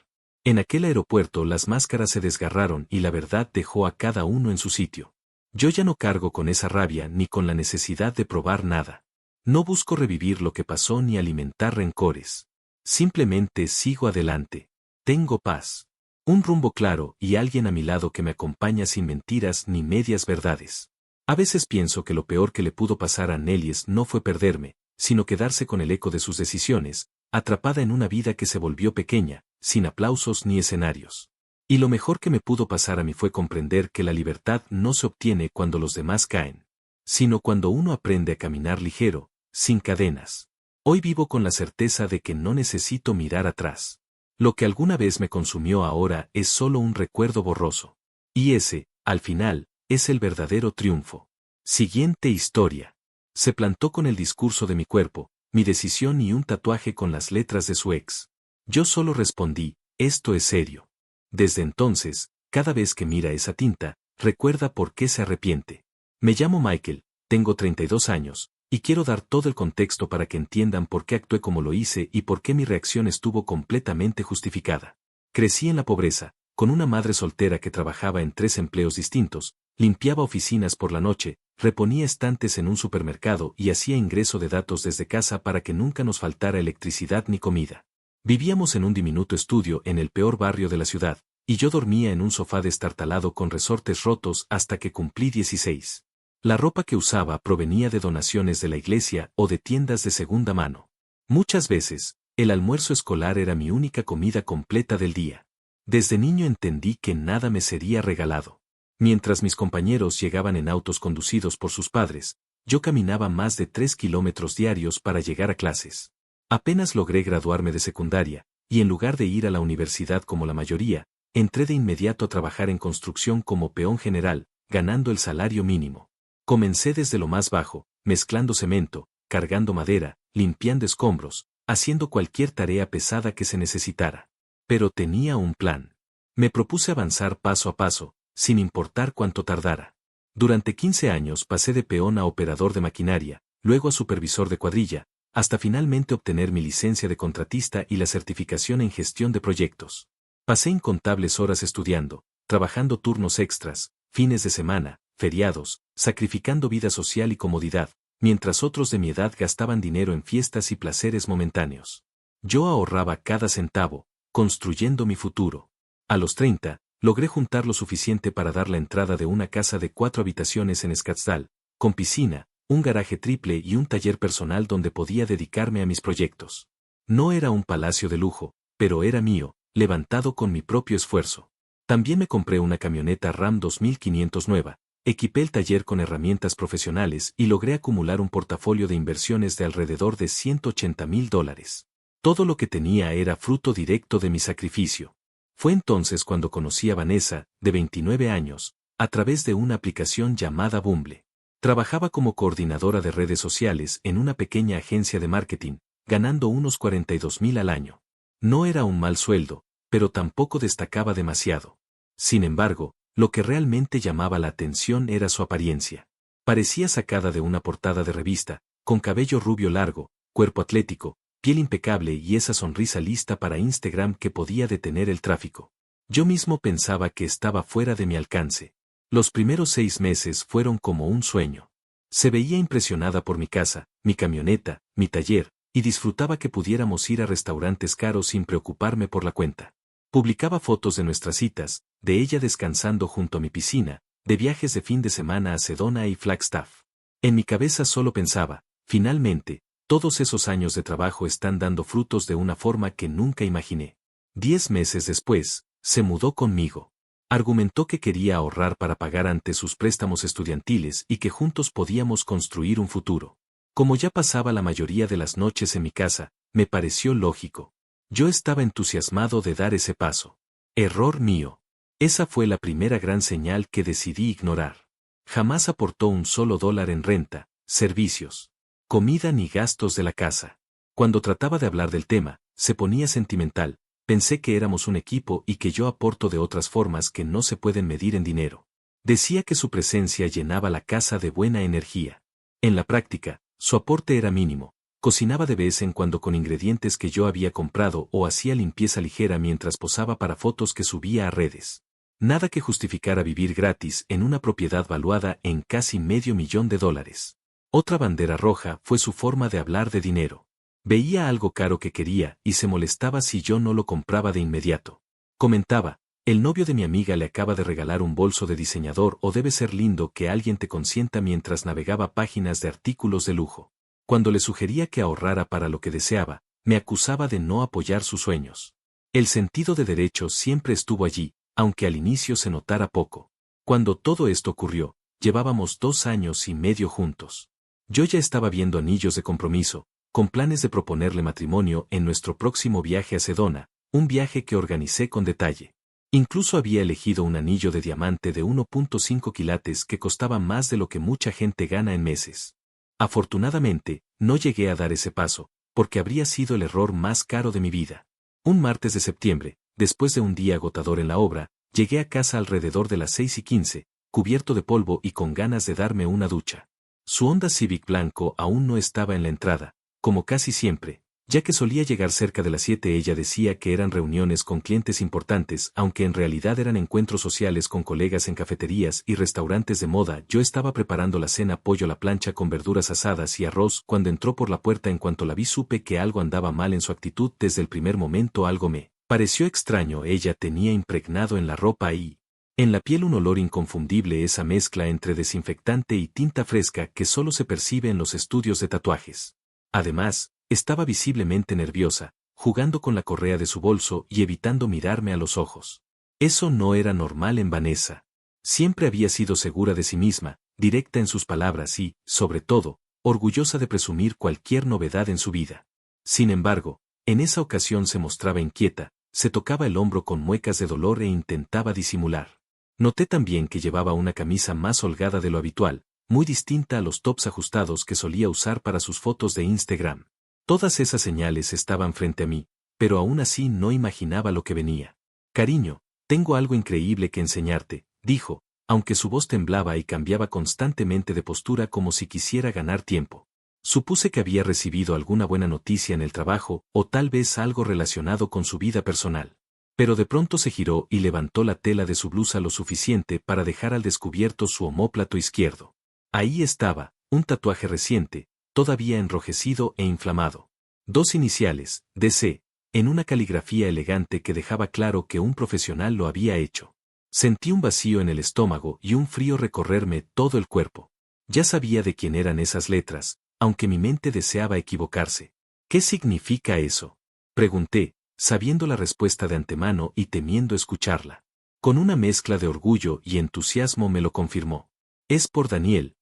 En aquel aeropuerto las máscaras se desgarraron y la verdad dejó a cada uno en su sitio. Yo ya no cargo con esa rabia ni con la necesidad de probar nada. No busco revivir lo que pasó ni alimentar rencores. Simplemente sigo adelante. Tengo paz. Un rumbo claro y alguien a mi lado que me acompaña sin mentiras ni medias verdades. A veces pienso que lo peor que le pudo pasar a Nellies no fue perderme, sino quedarse con el eco de sus decisiones, atrapada en una vida que se volvió pequeña, sin aplausos ni escenarios. Y lo mejor que me pudo pasar a mí fue comprender que la libertad no se obtiene cuando los demás caen, sino cuando uno aprende a caminar ligero, sin cadenas. Hoy vivo con la certeza de que no necesito mirar atrás. Lo que alguna vez me consumió ahora es solo un recuerdo borroso. Y ese, al final, es el verdadero triunfo. Siguiente historia. Se plantó con el discurso de mi cuerpo, mi decisión y un tatuaje con las letras de su ex. Yo solo respondí, esto es serio. Desde entonces, cada vez que mira esa tinta, recuerda por qué se arrepiente. Me llamo Michael, tengo 32 años, y quiero dar todo el contexto para que entiendan por qué actué como lo hice y por qué mi reacción estuvo completamente justificada. Crecí en la pobreza, con una madre soltera que trabajaba en 3 empleos distintos, limpiaba oficinas por la noche, reponía estantes en un supermercado y hacía ingreso de datos desde casa para que nunca nos faltara electricidad ni comida. Vivíamos en un diminuto estudio en el peor barrio de la ciudad, y yo dormía en un sofá destartalado con resortes rotos hasta que cumplí 16. La ropa que usaba provenía de donaciones de la iglesia o de tiendas de segunda mano. Muchas veces, el almuerzo escolar era mi única comida completa del día. Desde niño entendí que nada me sería regalado. Mientras mis compañeros llegaban en autos conducidos por sus padres, yo caminaba más de 3 kilómetros diarios para llegar a clases. Apenas logré graduarme de secundaria, y en lugar de ir a la universidad como la mayoría, entré de inmediato a trabajar en construcción como peón general, ganando el salario mínimo. Comencé desde lo más bajo, mezclando cemento, cargando madera, limpiando escombros, haciendo cualquier tarea pesada que se necesitara. Pero tenía un plan. Me propuse avanzar paso a paso, sin importar cuánto tardara. Durante 15 años pasé de peón a operador de maquinaria, luego a supervisor de cuadrilla, hasta finalmente obtener mi licencia de contratista y la certificación en gestión de proyectos. Pasé incontables horas estudiando, trabajando turnos extras, fines de semana, feriados, sacrificando vida social y comodidad, mientras otros de mi edad gastaban dinero en fiestas y placeres momentáneos. Yo ahorraba cada centavo, construyendo mi futuro. A los 30, logré juntar lo suficiente para dar la entrada de una casa de 4 habitaciones en Scottsdale, con piscina, un garaje triple y un taller personal donde podía dedicarme a mis proyectos. No era un palacio de lujo, pero era mío, levantado con mi propio esfuerzo. También me compré una camioneta Ram 2500 nueva, equipé el taller con herramientas profesionales y logré acumular un portafolio de inversiones de alrededor de $180,000. Todo lo que tenía era fruto directo de mi sacrificio. Fue entonces cuando conocí a Vanessa, de 29 años, a través de una aplicación llamada Bumble. Trabajaba como coordinadora de redes sociales en una pequeña agencia de marketing, ganando unos 42,000 al año. No era un mal sueldo, pero tampoco destacaba demasiado. Sin embargo, lo que realmente llamaba la atención era su apariencia. Parecía sacada de una portada de revista, con cabello rubio largo, cuerpo atlético, piel impecable y esa sonrisa lista para Instagram que podía detener el tráfico. Yo mismo pensaba que estaba fuera de mi alcance. Los primeros 6 meses fueron como un sueño. Se veía impresionada por mi casa, mi camioneta, mi taller, y disfrutaba que pudiéramos ir a restaurantes caros sin preocuparme por la cuenta. Publicaba fotos de nuestras citas, de ella descansando junto a mi piscina, de viajes de fin de semana a Sedona y Flagstaff. En mi cabeza solo pensaba, finalmente, todos esos años de trabajo están dando frutos de una forma que nunca imaginé. 10 meses después, se mudó conmigo. Argumentó que quería ahorrar para pagar antes sus préstamos estudiantiles y que juntos podíamos construir un futuro. Como ya pasaba la mayoría de las noches en mi casa, me pareció lógico. Yo estaba entusiasmado de dar ese paso. Error mío. Esa fue la primera gran señal que decidí ignorar. Jamás aportó un solo dólar en renta, servicios, comida ni gastos de la casa. Cuando trataba de hablar del tema, se ponía sentimental. Pensé que éramos un equipo y que yo aporto de otras formas que no se pueden medir en dinero. Decía que su presencia llenaba la casa de buena energía. En la práctica, su aporte era mínimo. Cocinaba de vez en cuando con ingredientes que yo había comprado o hacía limpieza ligera mientras posaba para fotos que subía a redes. Nada que justificara vivir gratis en una propiedad valuada en casi $500,000. Otra bandera roja fue su forma de hablar de dinero. Veía algo caro que quería y se molestaba si yo no lo compraba de inmediato. Comentaba, El novio de mi amiga le acaba de regalar un bolso de diseñador o debe ser lindo que alguien te consienta mientras navegaba páginas de artículos de lujo. Cuando le sugería que ahorrara para lo que deseaba, me acusaba de no apoyar sus sueños. El sentido de derecho siempre estuvo allí, aunque al inicio se notara poco. Cuando todo esto ocurrió, llevábamos 2 años y medio juntos. Yo ya estaba viendo anillos de compromiso, con planes de proponerle matrimonio en nuestro próximo viaje a Sedona, un viaje que organicé con detalle. Incluso había elegido un anillo de diamante de 1.5 quilates que costaba más de lo que mucha gente gana en meses. Afortunadamente, no llegué a dar ese paso, porque habría sido el error más caro de mi vida. Un martes de septiembre, después de un día agotador en la obra, llegué a casa alrededor de las 6:15, cubierto de polvo y con ganas de darme una ducha. Su Honda Civic blanco aún no estaba en la entrada, como casi siempre. Ya que solía llegar cerca de las 7, ella decía que eran reuniones con clientes importantes, aunque en realidad eran encuentros sociales con colegas en cafeterías y restaurantes de moda. Yo estaba preparando la cena, pollo a la plancha con verduras asadas y arroz, cuando entró por la puerta. En cuanto la vi supe que algo andaba mal en su actitud. Desde el primer momento algo me pareció extraño. Ella tenía impregnado en la ropa y en la piel un olor inconfundible, esa mezcla entre desinfectante y tinta fresca que solo se percibe en los estudios de tatuajes. Además, estaba visiblemente nerviosa, jugando con la correa de su bolso y evitando mirarme a los ojos. Eso no era normal en Vanessa. Siempre había sido segura de sí misma, directa en sus palabras y, sobre todo, orgullosa de presumir cualquier novedad en su vida. Sin embargo, en esa ocasión se mostraba inquieta, se tocaba el hombro con muecas de dolor e intentaba disimular. Noté también que llevaba una camisa más holgada de lo habitual, muy distinta a los tops ajustados que solía usar para sus fotos de Instagram. Todas esas señales estaban frente a mí, pero aún así no imaginaba lo que venía. Cariño, tengo algo increíble que enseñarte, dijo, aunque su voz temblaba y cambiaba constantemente de postura como si quisiera ganar tiempo. Supuse que había recibido alguna buena noticia en el trabajo o tal vez algo relacionado con su vida personal. Pero de pronto se giró y levantó la tela de su blusa lo suficiente para dejar al descubierto su omóplato izquierdo. Ahí estaba, un tatuaje reciente, todavía enrojecido e inflamado. 2 iniciales, DC, en una caligrafía elegante que dejaba claro que un profesional lo había hecho. Sentí un vacío en el estómago y un frío recorrerme todo el cuerpo. Ya sabía de quién eran esas letras, aunque mi mente deseaba equivocarse. ¿Qué significa eso?, pregunté, sabiendo la respuesta de antemano y temiendo escucharla. Con una mezcla de orgullo y entusiasmo me lo confirmó. Es por Daniel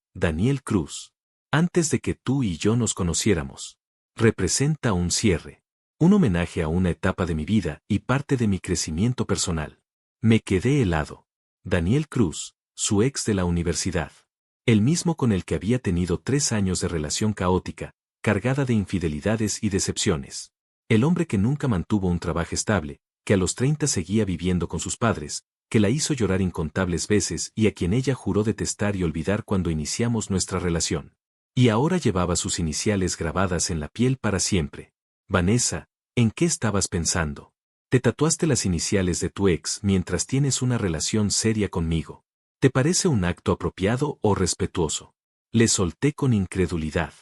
Cruz. Antes de que tú y yo nos conociéramos. Representa un cierre. Un homenaje a una etapa de mi vida y parte de mi crecimiento personal. Me quedé helado. Daniel Cruz, su ex de la universidad. El mismo con el que había tenido 3 años de relación caótica, cargada de infidelidades y decepciones. El hombre que nunca mantuvo un trabajo estable, que a los 30 seguía viviendo con sus padres, que la hizo llorar incontables veces y a quien ella juró detestar y olvidar cuando iniciamos nuestra relación. Y ahora llevaba sus iniciales grabadas en la piel para siempre. Vanessa, ¿en qué estabas pensando? Te tatuaste las iniciales de tu ex mientras tienes una relación seria conmigo. ¿Te parece un acto apropiado o respetuoso? Le solté con incredulidad.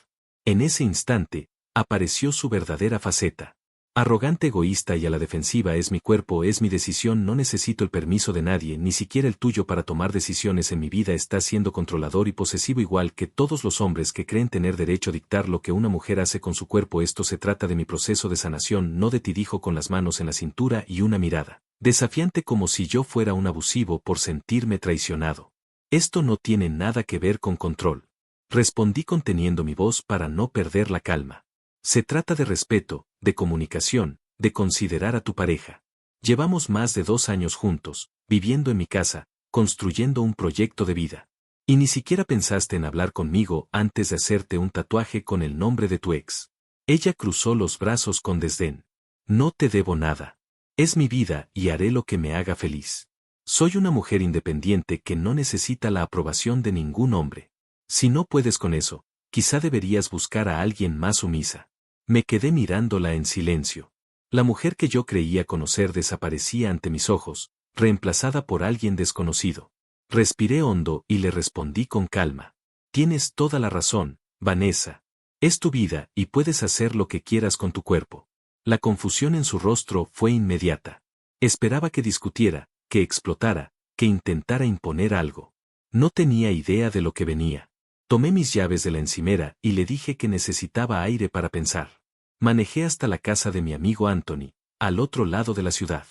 En ese instante, apareció su verdadera faceta. Arrogante, egoísta y a la defensiva. Es mi cuerpo, es mi decisión, no necesito el permiso de nadie, ni siquiera el tuyo para tomar decisiones en mi vida. Estás siendo controlador y posesivo igual que todos los hombres que creen tener derecho a dictar lo que una mujer hace con su cuerpo. Esto se trata de mi proceso de sanación, no de ti, dijo con las manos en la cintura y una mirada desafiante como si yo fuera un abusivo por sentirme traicionado. Esto no tiene nada que ver con control. Respondí conteniendo mi voz para no perder la calma. Se trata de respeto, de comunicación, de considerar a tu pareja. Llevamos más de 2 años juntos, viviendo en mi casa, construyendo un proyecto de vida. Y ni siquiera pensaste en hablar conmigo antes de hacerte un tatuaje con el nombre de tu ex. Ella cruzó los brazos con desdén. No te debo nada. Es mi vida y haré lo que me haga feliz. Soy una mujer independiente que no necesita la aprobación de ningún hombre. Si no puedes con eso, quizá deberías buscar a alguien más sumisa. Me quedé mirándola en silencio. La mujer que yo creía conocer desaparecía ante mis ojos, reemplazada por alguien desconocido. Respiré hondo y le respondí con calma. Tienes toda la razón, Vanessa. Es tu vida y puedes hacer lo que quieras con tu cuerpo. La confusión en su rostro fue inmediata. Esperaba que discutiera, que explotara, que intentara imponer algo. No tenía idea de lo que venía. Tomé mis llaves de la encimera y le dije que necesitaba aire para pensar. Manejé hasta la casa de mi amigo Anthony, al otro lado de la ciudad.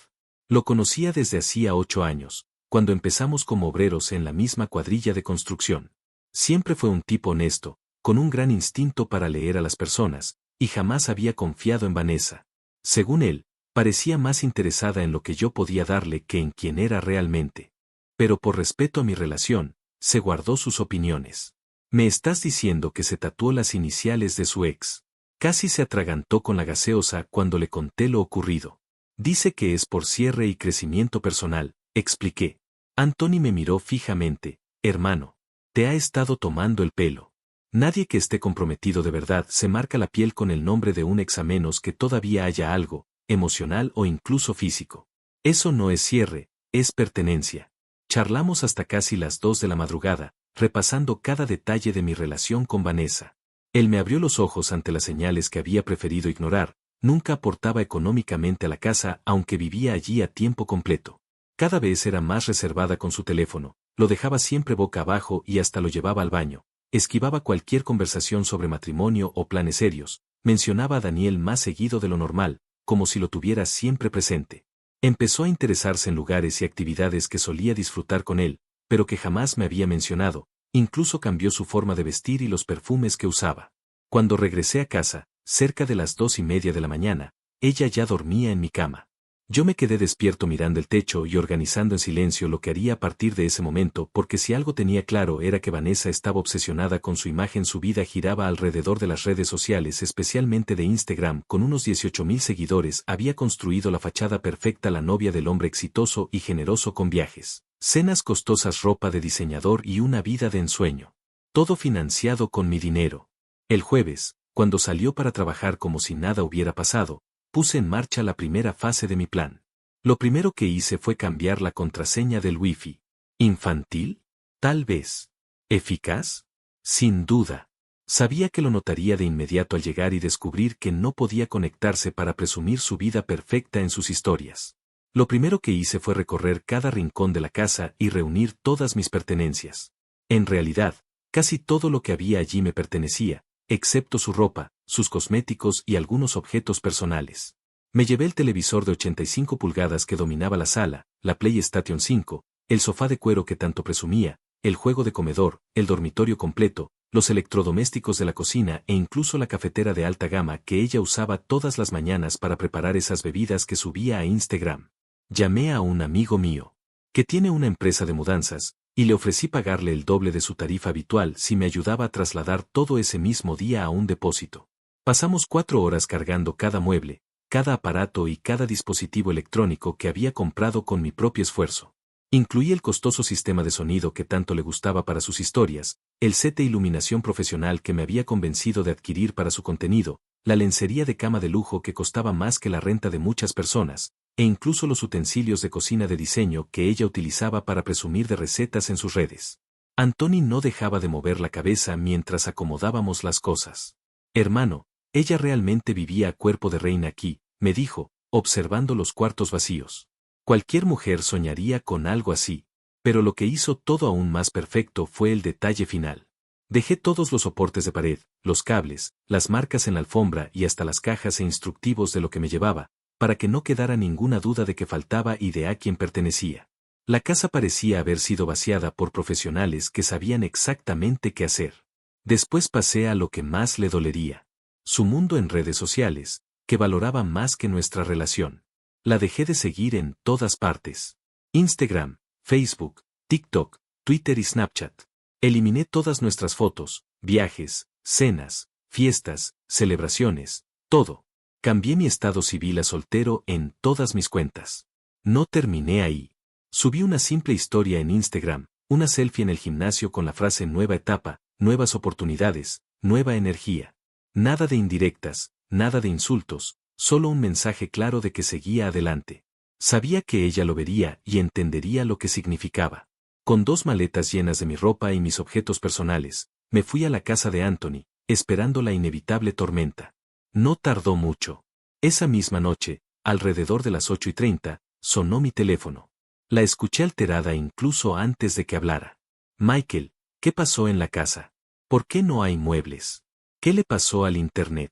Lo conocía desde hacía 8 años, cuando empezamos como obreros en la misma cuadrilla de construcción. Siempre fue un tipo honesto, con un gran instinto para leer a las personas, y jamás había confiado en Vanessa. Según él, parecía más interesada en lo que yo podía darle que en quién era realmente. Pero por respeto a mi relación, se guardó sus opiniones. ¿Me estás diciendo que se tatuó las iniciales de su ex? Casi se atragantó con la gaseosa cuando le conté lo ocurrido. Dice que es por cierre y crecimiento personal, expliqué. Anthony me miró fijamente. Hermano, te ha estado tomando el pelo. Nadie que esté comprometido de verdad se marca la piel con el nombre de un ex a menos que todavía haya algo, emocional o incluso físico. Eso no es cierre, es pertenencia. Charlamos hasta casi las 2 de la madrugada, repasando cada detalle de mi relación con Vanessa. Él me abrió los ojos ante las señales que había preferido ignorar. Nunca aportaba económicamente a la casa aunque vivía allí a tiempo completo. Cada vez era más reservada con su teléfono, lo dejaba siempre boca abajo y hasta lo llevaba al baño. Esquivaba cualquier conversación sobre matrimonio o planes serios, mencionaba a Daniel más seguido de lo normal, como si lo tuviera siempre presente. Empezó a interesarse en lugares y actividades que solía disfrutar con él, pero que jamás me había mencionado, incluso cambió su forma de vestir y los perfumes que usaba. Cuando regresé a casa, cerca de las 2:30 de la mañana, ella ya dormía en mi cama. Yo me quedé despierto mirando el techo y organizando en silencio lo que haría a partir de ese momento porque si algo tenía claro era que Vanessa estaba obsesionada con su imagen. Su vida giraba alrededor de las redes sociales, especialmente de Instagram. Con unos 18,000 seguidores había construido la fachada perfecta, la novia del hombre exitoso y generoso con viajes, cenas costosas, ropa de diseñador y una vida de ensueño. Todo financiado con mi dinero. El jueves, cuando salió para trabajar como si nada hubiera pasado, puse en marcha la primera fase de mi plan. Lo primero que hice fue cambiar la contraseña del Wi-Fi. ¿Infantil? Tal vez. ¿Eficaz? Sin duda. Sabía que lo notaría de inmediato al llegar y descubrir que no podía conectarse para presumir su vida perfecta en sus historias. Lo primero que hice fue recorrer cada rincón de la casa y reunir todas mis pertenencias. En realidad, casi todo lo que había allí me pertenecía, excepto su ropa, sus cosméticos y algunos objetos personales. Me llevé el televisor de 85 pulgadas que dominaba la sala, la PlayStation 5, el sofá de cuero que tanto presumía, el juego de comedor, el dormitorio completo, los electrodomésticos de la cocina e incluso la cafetera de alta gama que ella usaba todas las mañanas para preparar esas bebidas que subía a Instagram. Llamé a un amigo mío, que tiene una empresa de mudanzas, y le ofrecí pagarle el doble de su tarifa habitual si me ayudaba a trasladar todo ese mismo día a un depósito. Pasamos 4 horas cargando cada mueble, cada aparato y cada dispositivo electrónico que había comprado con mi propio esfuerzo. Incluí el costoso sistema de sonido que tanto le gustaba para sus historias, el set de iluminación profesional que me había convencido de adquirir para su contenido, la lencería de cama de lujo que costaba más que la renta de muchas personas, e incluso los utensilios de cocina de diseño que ella utilizaba para presumir de recetas en sus redes. Anthony no dejaba de mover la cabeza mientras acomodábamos las cosas. Hermano, ella realmente vivía a cuerpo de reina aquí, me dijo, observando los cuartos vacíos. Cualquier mujer soñaría con algo así, pero lo que hizo todo aún más perfecto fue el detalle final. Dejé todos los soportes de pared, los cables, las marcas en la alfombra y hasta las cajas e instructivos de lo que me llevaba, para que no quedara ninguna duda de que faltaba y de a quién pertenecía. La casa parecía haber sido vaciada por profesionales que sabían exactamente qué hacer. Después pasé a lo que más le dolería. Su mundo en redes sociales, que valoraba más que nuestra relación. La dejé de seguir en todas partes. Instagram, Facebook, TikTok, Twitter y Snapchat. Eliminé todas nuestras fotos, viajes, cenas, fiestas, celebraciones, todo. Cambié mi estado civil a soltero en todas mis cuentas. No terminé ahí. Subí una simple historia en Instagram, una selfie en el gimnasio con la frase nueva etapa, nuevas oportunidades, nueva energía. Nada de indirectas, nada de insultos, solo un mensaje claro de que seguía adelante. Sabía que ella lo vería y entendería lo que significaba. Con 2 maletas llenas de mi ropa y mis objetos personales, me fui a la casa de Anthony, esperando la inevitable tormenta. No tardó mucho. Esa misma noche, alrededor de las 8:30, sonó mi teléfono. La escuché alterada incluso antes de que hablara. Michael, ¿qué pasó en la casa? ¿Por qué no hay muebles? ¿Qué le pasó al internet?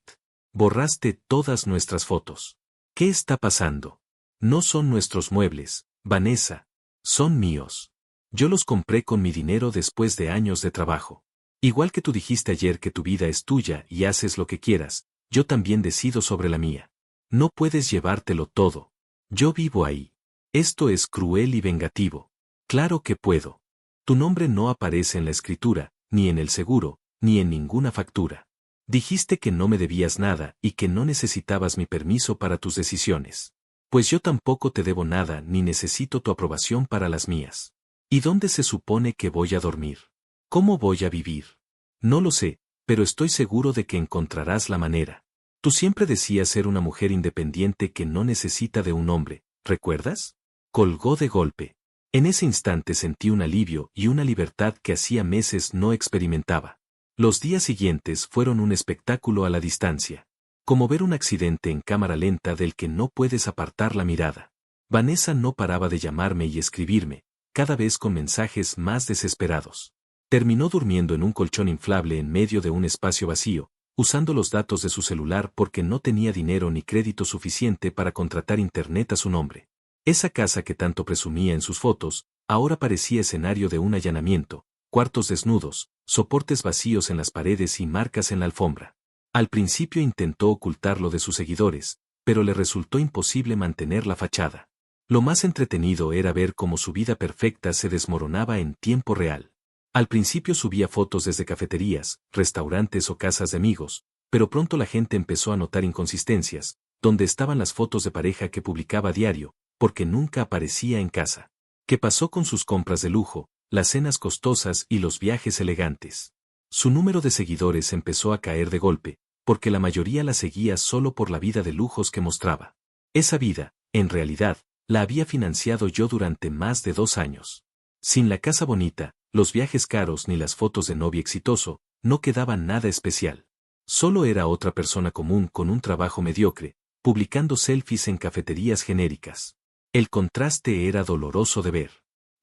Borraste todas nuestras fotos. ¿Qué está pasando? No son nuestros muebles, Vanessa. Son míos. Yo los compré con mi dinero después de años de trabajo. Igual que tú dijiste ayer que tu vida es tuya y haces lo que quieras, yo también decido sobre la mía. No puedes llevártelo todo. Yo vivo ahí. Esto es cruel y vengativo. Claro que puedo. Tu nombre no aparece en la escritura, ni en el seguro, ni en ninguna factura. Dijiste que no me debías nada y que no necesitabas mi permiso para tus decisiones. Pues yo tampoco te debo nada ni necesito tu aprobación para las mías. ¿Y dónde se supone que voy a dormir? ¿Cómo voy a vivir? No lo sé, pero estoy seguro de que encontrarás la manera. Tú siempre decías ser una mujer independiente que no necesita de un hombre, ¿recuerdas? Colgó de golpe. En ese instante sentí un alivio y una libertad que hacía meses no experimentaba. Los días siguientes fueron un espectáculo a la distancia. Como ver un accidente en cámara lenta del que no puedes apartar la mirada. Vanessa no paraba de llamarme y escribirme, cada vez con mensajes más desesperados. Terminó durmiendo en un colchón inflable en medio de un espacio vacío, usando los datos de su celular porque no tenía dinero ni crédito suficiente para contratar internet a su nombre. Esa casa que tanto presumía en sus fotos, ahora parecía escenario de un allanamiento, cuartos desnudos, soportes vacíos en las paredes y marcas en la alfombra. Al principio intentó ocultarlo de sus seguidores, pero le resultó imposible mantener la fachada. Lo más entretenido era ver cómo su vida perfecta se desmoronaba en tiempo real. Al principio subía fotos desde cafeterías, restaurantes o casas de amigos, pero pronto la gente empezó a notar inconsistencias, donde estaban las fotos de pareja que publicaba a diario, porque nunca aparecía en casa. ¿Qué pasó con sus compras de lujo, las cenas costosas y los viajes elegantes? Su número de seguidores empezó a caer de golpe, porque la mayoría la seguía solo por la vida de lujos que mostraba. Esa vida, en realidad, la había financiado yo durante más de 2 años. Sin la casa bonita, los viajes caros ni las fotos de novio exitoso, no quedaba nada especial. Solo era otra persona común con un trabajo mediocre, publicando selfies en cafeterías genéricas. El contraste era doloroso de ver.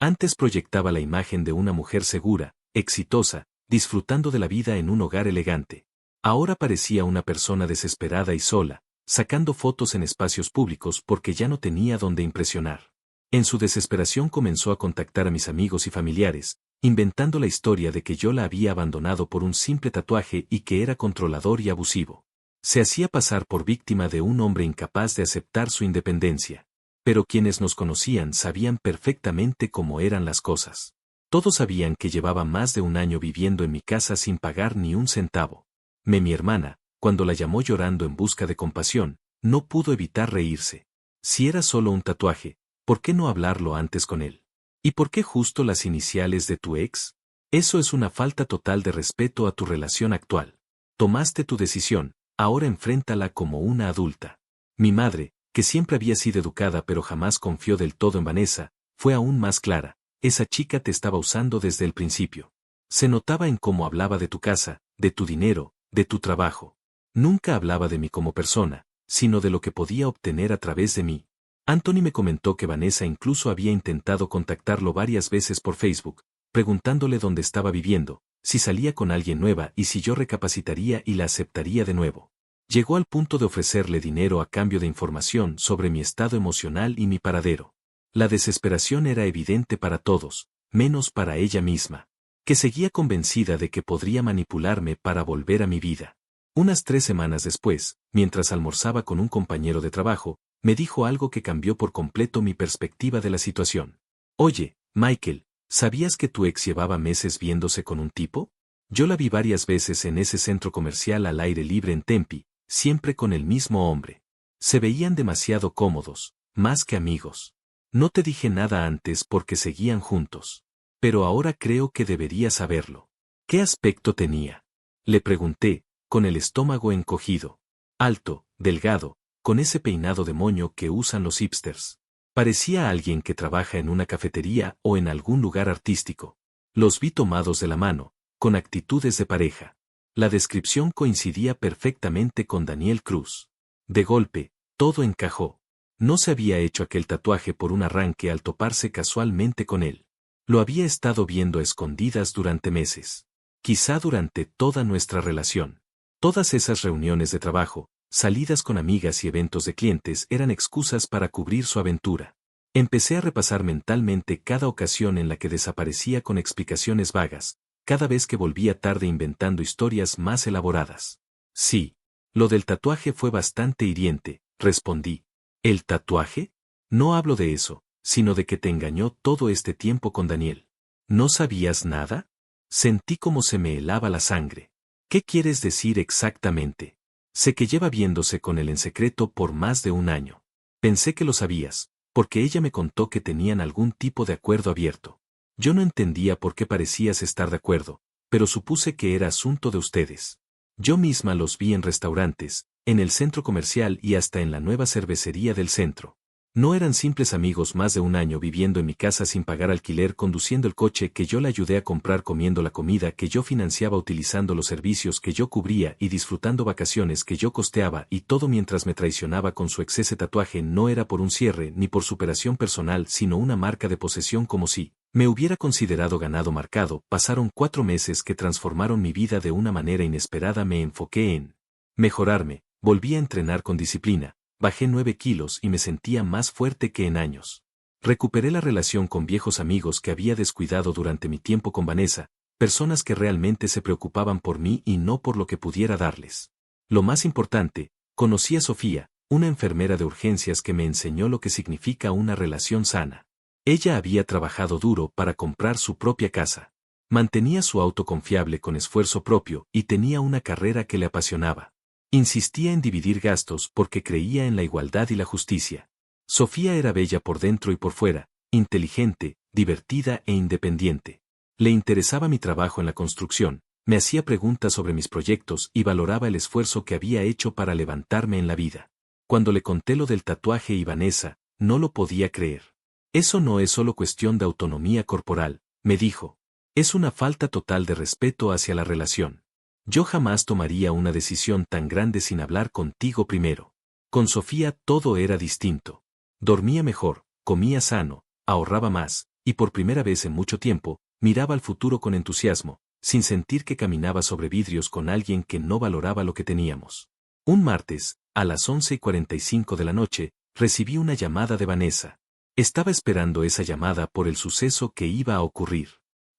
Antes proyectaba la imagen de una mujer segura, exitosa, disfrutando de la vida en un hogar elegante. Ahora parecía una persona desesperada y sola, sacando fotos en espacios públicos porque ya no tenía dónde impresionar. En su desesperación comenzó a contactar a mis amigos y familiares, inventando la historia de que yo la había abandonado por un simple tatuaje y que era controlador y abusivo. Se hacía pasar por víctima de un hombre incapaz de aceptar su independencia. Pero quienes nos conocían sabían perfectamente cómo eran las cosas. Todos sabían que llevaba más de 1 año viviendo en mi casa sin pagar ni un centavo. Mi hermana, cuando la llamó llorando en busca de compasión, no pudo evitar reírse. Si era solo un tatuaje, ¿por qué no hablarlo antes con él? ¿Y por qué justo las iniciales de tu ex? Eso es una falta total de respeto a tu relación actual. Tomaste tu decisión, ahora enfréntala como una adulta. Mi madre, que siempre había sido educada pero jamás confió del todo en Vanessa, fue aún más clara. Esa chica te estaba usando desde el principio. Se notaba en cómo hablaba de tu casa, de tu dinero, de tu trabajo. Nunca hablaba de mí como persona, sino de lo que podía obtener a través de mí. Anthony me comentó que Vanessa incluso había intentado contactarlo varias veces por Facebook, preguntándole dónde estaba viviendo, si salía con alguien nueva y si yo recapacitaría y la aceptaría de nuevo. Llegó al punto de ofrecerle dinero a cambio de información sobre mi estado emocional y mi paradero. La desesperación era evidente para todos, menos para ella misma, que seguía convencida de que podría manipularme para volver a mi vida. Unas 3 semanas después, mientras almorzaba con un compañero de trabajo, me dijo algo que cambió por completo mi perspectiva de la situación. Oye, Michael, ¿sabías que tu ex llevaba meses viéndose con un tipo? Yo la vi varias veces en ese centro comercial al aire libre en Tempe, siempre con el mismo hombre. Se veían demasiado cómodos, más que amigos. No te dije nada antes porque seguían juntos. Pero ahora creo que deberías saberlo. ¿Qué aspecto tenía? Le pregunté, con el estómago encogido. Alto, delgado, con ese peinado de moño que usan los hipsters. Parecía alguien que trabaja en una cafetería o en algún lugar artístico. Los vi tomados de la mano, con actitudes de pareja. La descripción coincidía perfectamente con Daniel Cruz. De golpe, todo encajó. No se había hecho aquel tatuaje por un arranque al toparse casualmente con él. Lo había estado viendo a escondidas durante meses. Quizá durante toda nuestra relación. Todas esas reuniones de trabajo, salidas con amigas y eventos de clientes eran excusas para cubrir su aventura. Empecé a repasar mentalmente cada ocasión en la que desaparecía con explicaciones vagas, cada vez que volvía tarde inventando historias más elaboradas. Sí, lo del tatuaje fue bastante hiriente, respondí. ¿El tatuaje? No hablo de eso, sino de que te engañó todo este tiempo con Daniel. ¿No sabías nada? Sentí como se me helaba la sangre. ¿Qué quieres decir exactamente? Sé que lleva viéndose con él en secreto por más de un año. Pensé que lo sabías, porque ella me contó que tenían algún tipo de acuerdo abierto. Yo no entendía por qué parecías estar de acuerdo, pero supuse que era asunto de ustedes. Yo misma los vi en restaurantes, en el centro comercial y hasta en la nueva cervecería del centro. No eran simples amigos más de un año viviendo en mi casa sin pagar alquiler, conduciendo el coche que yo le ayudé a comprar, comiendo la comida que yo financiaba, utilizando los servicios que yo cubría y disfrutando vacaciones que yo costeaba, y todo mientras me traicionaba con su ex. Ese tatuaje no era por un cierre ni por superación personal, sino una marca de posesión, como si me hubiera considerado ganado marcado. Pasaron 4 meses que transformaron mi vida de una manera inesperada. Me enfoqué en mejorarme, volví a entrenar con disciplina. Bajé 9 kilos y me sentía más fuerte que en años. Recuperé la relación con viejos amigos que había descuidado durante mi tiempo con Vanessa, personas que realmente se preocupaban por mí y no por lo que pudiera darles. Lo más importante, conocí a Sofía, una enfermera de urgencias que me enseñó lo que significa una relación sana. Ella había trabajado duro para comprar su propia casa. Mantenía su auto confiable con esfuerzo propio y tenía una carrera que le apasionaba. Insistía en dividir gastos porque creía en la igualdad y la justicia. Sofía era bella por dentro y por fuera, inteligente, divertida e independiente. Le interesaba mi trabajo en la construcción, me hacía preguntas sobre mis proyectos y valoraba el esfuerzo que había hecho para levantarme en la vida. Cuando le conté lo del tatuaje y Vanessa, no lo podía creer. Eso no es solo cuestión de autonomía corporal, me dijo. Es una falta total de respeto hacia la relación. Yo jamás tomaría una decisión tan grande sin hablar contigo primero. Con Sofía todo era distinto. Dormía mejor, comía sano, ahorraba más, y por primera vez en mucho tiempo, miraba al futuro con entusiasmo, sin sentir que caminaba sobre vidrios con alguien que no valoraba lo que teníamos. Un martes, a las 11:45 de la noche, recibí una llamada de Vanessa. Estaba esperando esa llamada por el suceso que iba a ocurrir.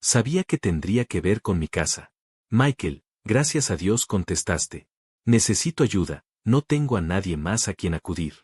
Sabía que tendría que ver con mi casa. Michael, gracias a Dios contestaste. Necesito ayuda, no tengo a nadie más a quien acudir.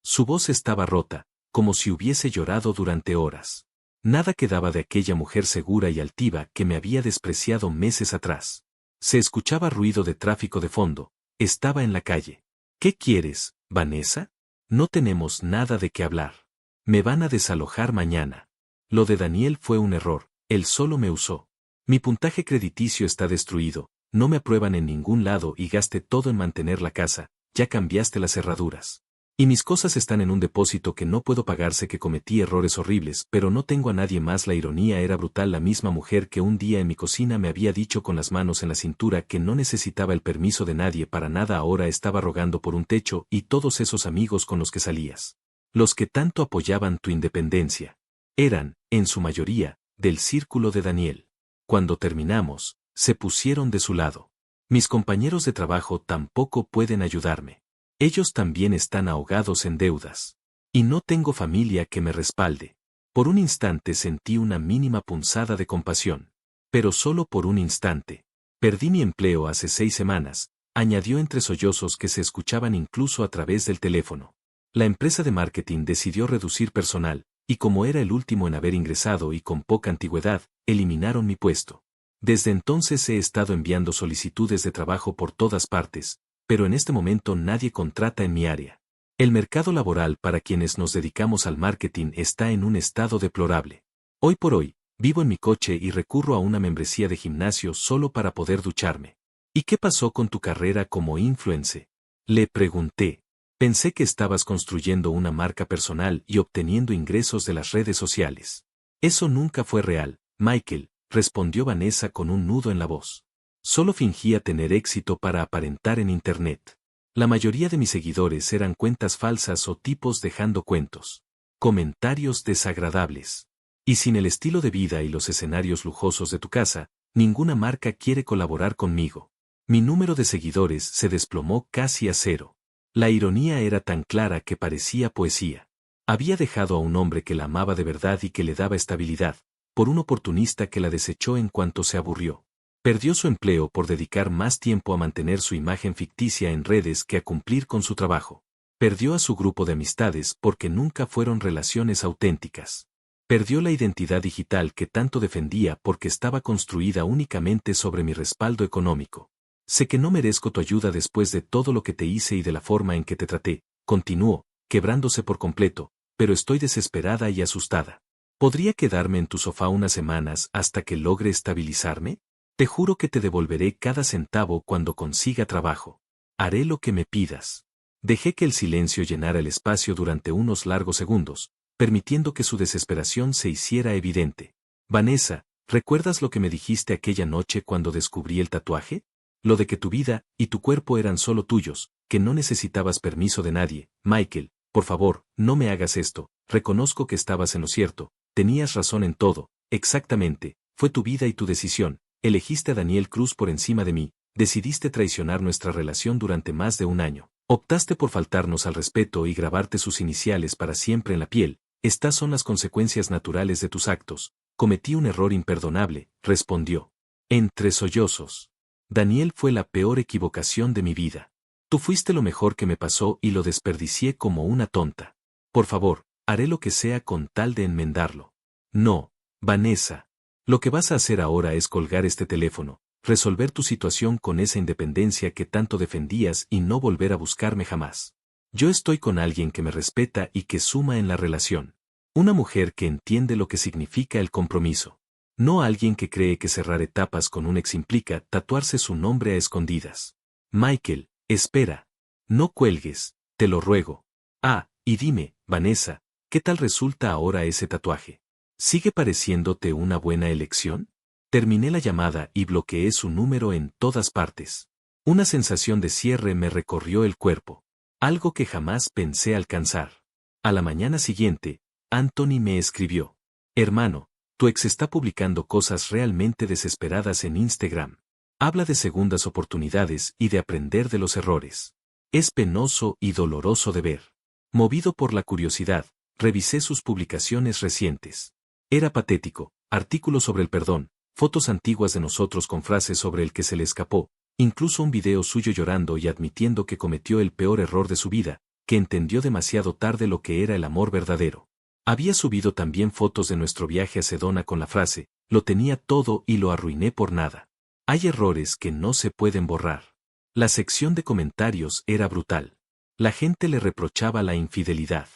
Su voz estaba rota, como si hubiese llorado durante horas. Nada quedaba de aquella mujer segura y altiva que me había despreciado meses atrás. Se escuchaba ruido de tráfico de fondo. Estaba en la calle. ¿Qué quieres, Vanessa? No tenemos nada de qué hablar. Me van a desalojar mañana. Lo de Daniel fue un error, él solo me usó. Mi puntaje crediticio está destruido. No me aprueban en ningún lado y gasté todo en mantener la casa, ya cambiaste las cerraduras. Y mis cosas están en un depósito que no puedo pagar. Sé que cometí errores horribles, pero no tengo a nadie más. La ironía era brutal. La misma mujer que un día en mi cocina me había dicho con las manos en la cintura que no necesitaba el permiso de nadie para nada, ahora estaba rogando por un techo. Y todos esos amigos con los que salías, los que tanto apoyaban tu independencia, eran, en su mayoría, del círculo de Daniel. Cuando terminamos, se pusieron de su lado. Mis compañeros de trabajo tampoco pueden ayudarme. Ellos también están ahogados en deudas. Y no tengo familia que me respalde. Por un instante sentí una mínima punzada de compasión. Pero solo por un instante. Perdí mi empleo hace 6 semanas, añadió entre sollozos que se escuchaban incluso a través del teléfono. La empresa de marketing decidió reducir personal, y como era el último en haber ingresado y con poca antigüedad, eliminaron mi puesto. Desde entonces he estado enviando solicitudes de trabajo por todas partes, pero en este momento nadie contrata en mi área. El mercado laboral para quienes nos dedicamos al marketing está en un estado deplorable. Hoy por hoy, vivo en mi coche y recurro a una membresía de gimnasio solo para poder ducharme. ¿Y qué pasó con tu carrera como influencer? Le pregunté. Pensé que estabas construyendo una marca personal y obteniendo ingresos de las redes sociales. Eso nunca fue real, Michael, respondió Vanessa con un nudo en la voz. Solo fingía tener éxito para aparentar en Internet. La mayoría de mis seguidores eran cuentas falsas o tipos dejando cuentos. Comentarios desagradables. Y sin el estilo de vida y los escenarios lujosos de tu casa, ninguna marca quiere colaborar conmigo. Mi número de seguidores se desplomó casi a cero. La ironía era tan clara que parecía poesía. Había dejado a un hombre que la amaba de verdad y que le daba estabilidad, por un oportunista que la desechó en cuanto se aburrió. Perdió su empleo por dedicar más tiempo a mantener su imagen ficticia en redes que a cumplir con su trabajo. Perdió a su grupo de amistades porque nunca fueron relaciones auténticas. Perdió la identidad digital que tanto defendía porque estaba construida únicamente sobre mi respaldo económico. Sé que no merezco tu ayuda después de todo lo que te hice y de la forma en que te traté, continuó, quebrándose por completo, pero estoy desesperada y asustada. ¿Podría quedarme en tu sofá unas semanas hasta que logre estabilizarme? Te juro que te devolveré cada centavo cuando consiga trabajo. Haré lo que me pidas. Dejé que el silencio llenara el espacio durante unos largos segundos, permitiendo que su desesperación se hiciera evidente. Vanessa, ¿recuerdas lo que me dijiste aquella noche cuando descubrí el tatuaje? Lo de que tu vida y tu cuerpo eran solo tuyos, que no necesitabas permiso de nadie. Michael, por favor, no me hagas esto. Reconozco que estabas en lo cierto, tenías razón en todo, exactamente, fue tu vida y tu decisión. Elegiste a Daniel Cruz por encima de mí, decidiste traicionar nuestra relación durante más de un año. Optaste por faltarnos al respeto y grabarte sus iniciales para siempre en la piel. Estas son las consecuencias naturales de tus actos. Cometí un error imperdonable, respondió. Entre sollozos. Daniel fue la peor equivocación de mi vida. Tú fuiste lo mejor que me pasó y lo desperdicié como una tonta. Por favor, haré lo que sea con tal de enmendarlo. No, Vanessa. Lo que vas a hacer ahora es colgar este teléfono, resolver tu situación con esa independencia que tanto defendías y no volver a buscarme jamás. Yo estoy con alguien que me respeta y que suma en la relación. Una mujer que entiende lo que significa el compromiso. No alguien que cree que cerrar etapas con un ex implica tatuarse su nombre a escondidas. Michael, espera. No cuelgues, te lo ruego. Ah, y dime, Vanessa, ¿qué tal resulta ahora ese tatuaje? ¿Sigue pareciéndote una buena elección? Terminé la llamada y bloqueé su número en todas partes. Una sensación de cierre me recorrió el cuerpo. Algo que jamás pensé alcanzar. A la mañana siguiente, Anthony me escribió. Hermano, tu ex está publicando cosas realmente desesperadas en Instagram. Habla de segundas oportunidades y de aprender de los errores. Es penoso y doloroso de ver. Movido por la curiosidad, revisé sus publicaciones recientes. Era patético, artículos sobre el perdón, fotos antiguas de nosotros con frases sobre el que se le escapó, incluso un video suyo llorando y admitiendo que cometió el peor error de su vida, que entendió demasiado tarde lo que era el amor verdadero. Había subido también fotos de nuestro viaje a Sedona con la frase, lo tenía todo y lo arruiné por nada. Hay errores que no se pueden borrar. La sección de comentarios era brutal. La gente le reprochaba la infidelidad.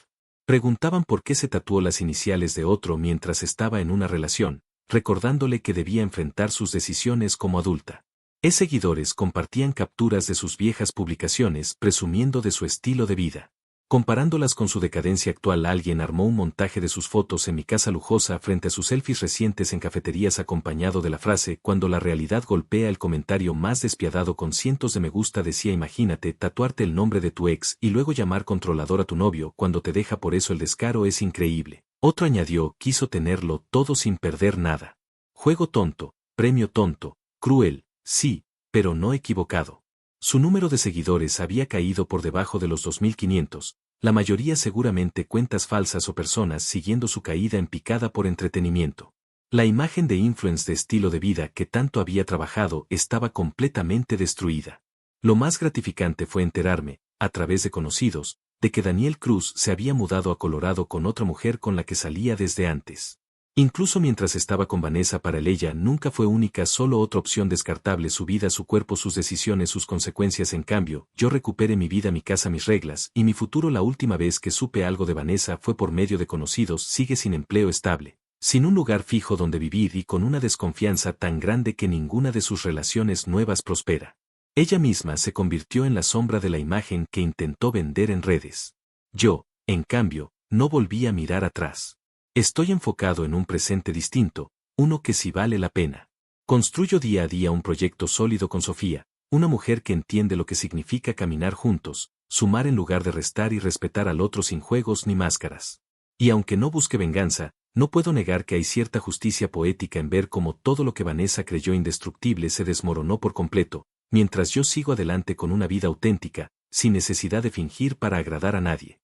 Preguntaban por qué se tatuó las iniciales de otro mientras estaba en una relación, recordándole que debía enfrentar sus decisiones como adulta. Seguidores compartían capturas de sus viejas publicaciones presumiendo de su estilo de vida. Comparándolas con su decadencia actual, alguien armó un montaje de sus fotos en mi casa lujosa frente a sus selfies recientes en cafeterías acompañado de la frase cuando la realidad golpea el comentario más despiadado con cientos de me gusta decía imagínate tatuarte el nombre de tu ex y luego llamar controlador a tu novio cuando te deja por eso el descaro es increíble. Otro añadió quiso tenerlo todo sin perder nada. Juego tonto, premio tonto, cruel, sí, pero no equivocado. Su número de seguidores había caído por debajo de los 2.500, la mayoría seguramente cuentas falsas o personas siguiendo su caída en picada por entretenimiento. La imagen de influence de estilo de vida que tanto había trabajado estaba completamente destruida. Lo más gratificante fue enterarme, a través de conocidos, de que Daniel Cruz se había mudado a Colorado con otra mujer con la que salía desde antes. Incluso mientras estaba con Vanessa para él ella nunca fue única, solo otra opción descartable, su vida, su cuerpo, sus decisiones, sus consecuencias. En cambio, yo recuperé mi vida, mi casa, mis reglas, y mi futuro. La última vez que supe algo de Vanessa fue por medio de conocidos, sigue sin empleo estable, sin un lugar fijo donde vivir y con una desconfianza tan grande que ninguna de sus relaciones nuevas prospera. Ella misma se convirtió en la sombra de la imagen que intentó vender en redes. Yo, en cambio, no volví a mirar atrás. Estoy enfocado en un presente distinto, uno que sí vale la pena. Construyo día a día un proyecto sólido con Sofía, Una mujer que entiende lo que significa caminar juntos, sumar en lugar de restar y respetar al otro sin juegos ni máscaras. Y aunque no busque venganza, no puedo negar que hay cierta justicia poética en ver cómo todo lo que Vanessa creyó indestructible se desmoronó por completo, mientras yo sigo adelante con una vida auténtica, sin necesidad de fingir para agradar a nadie.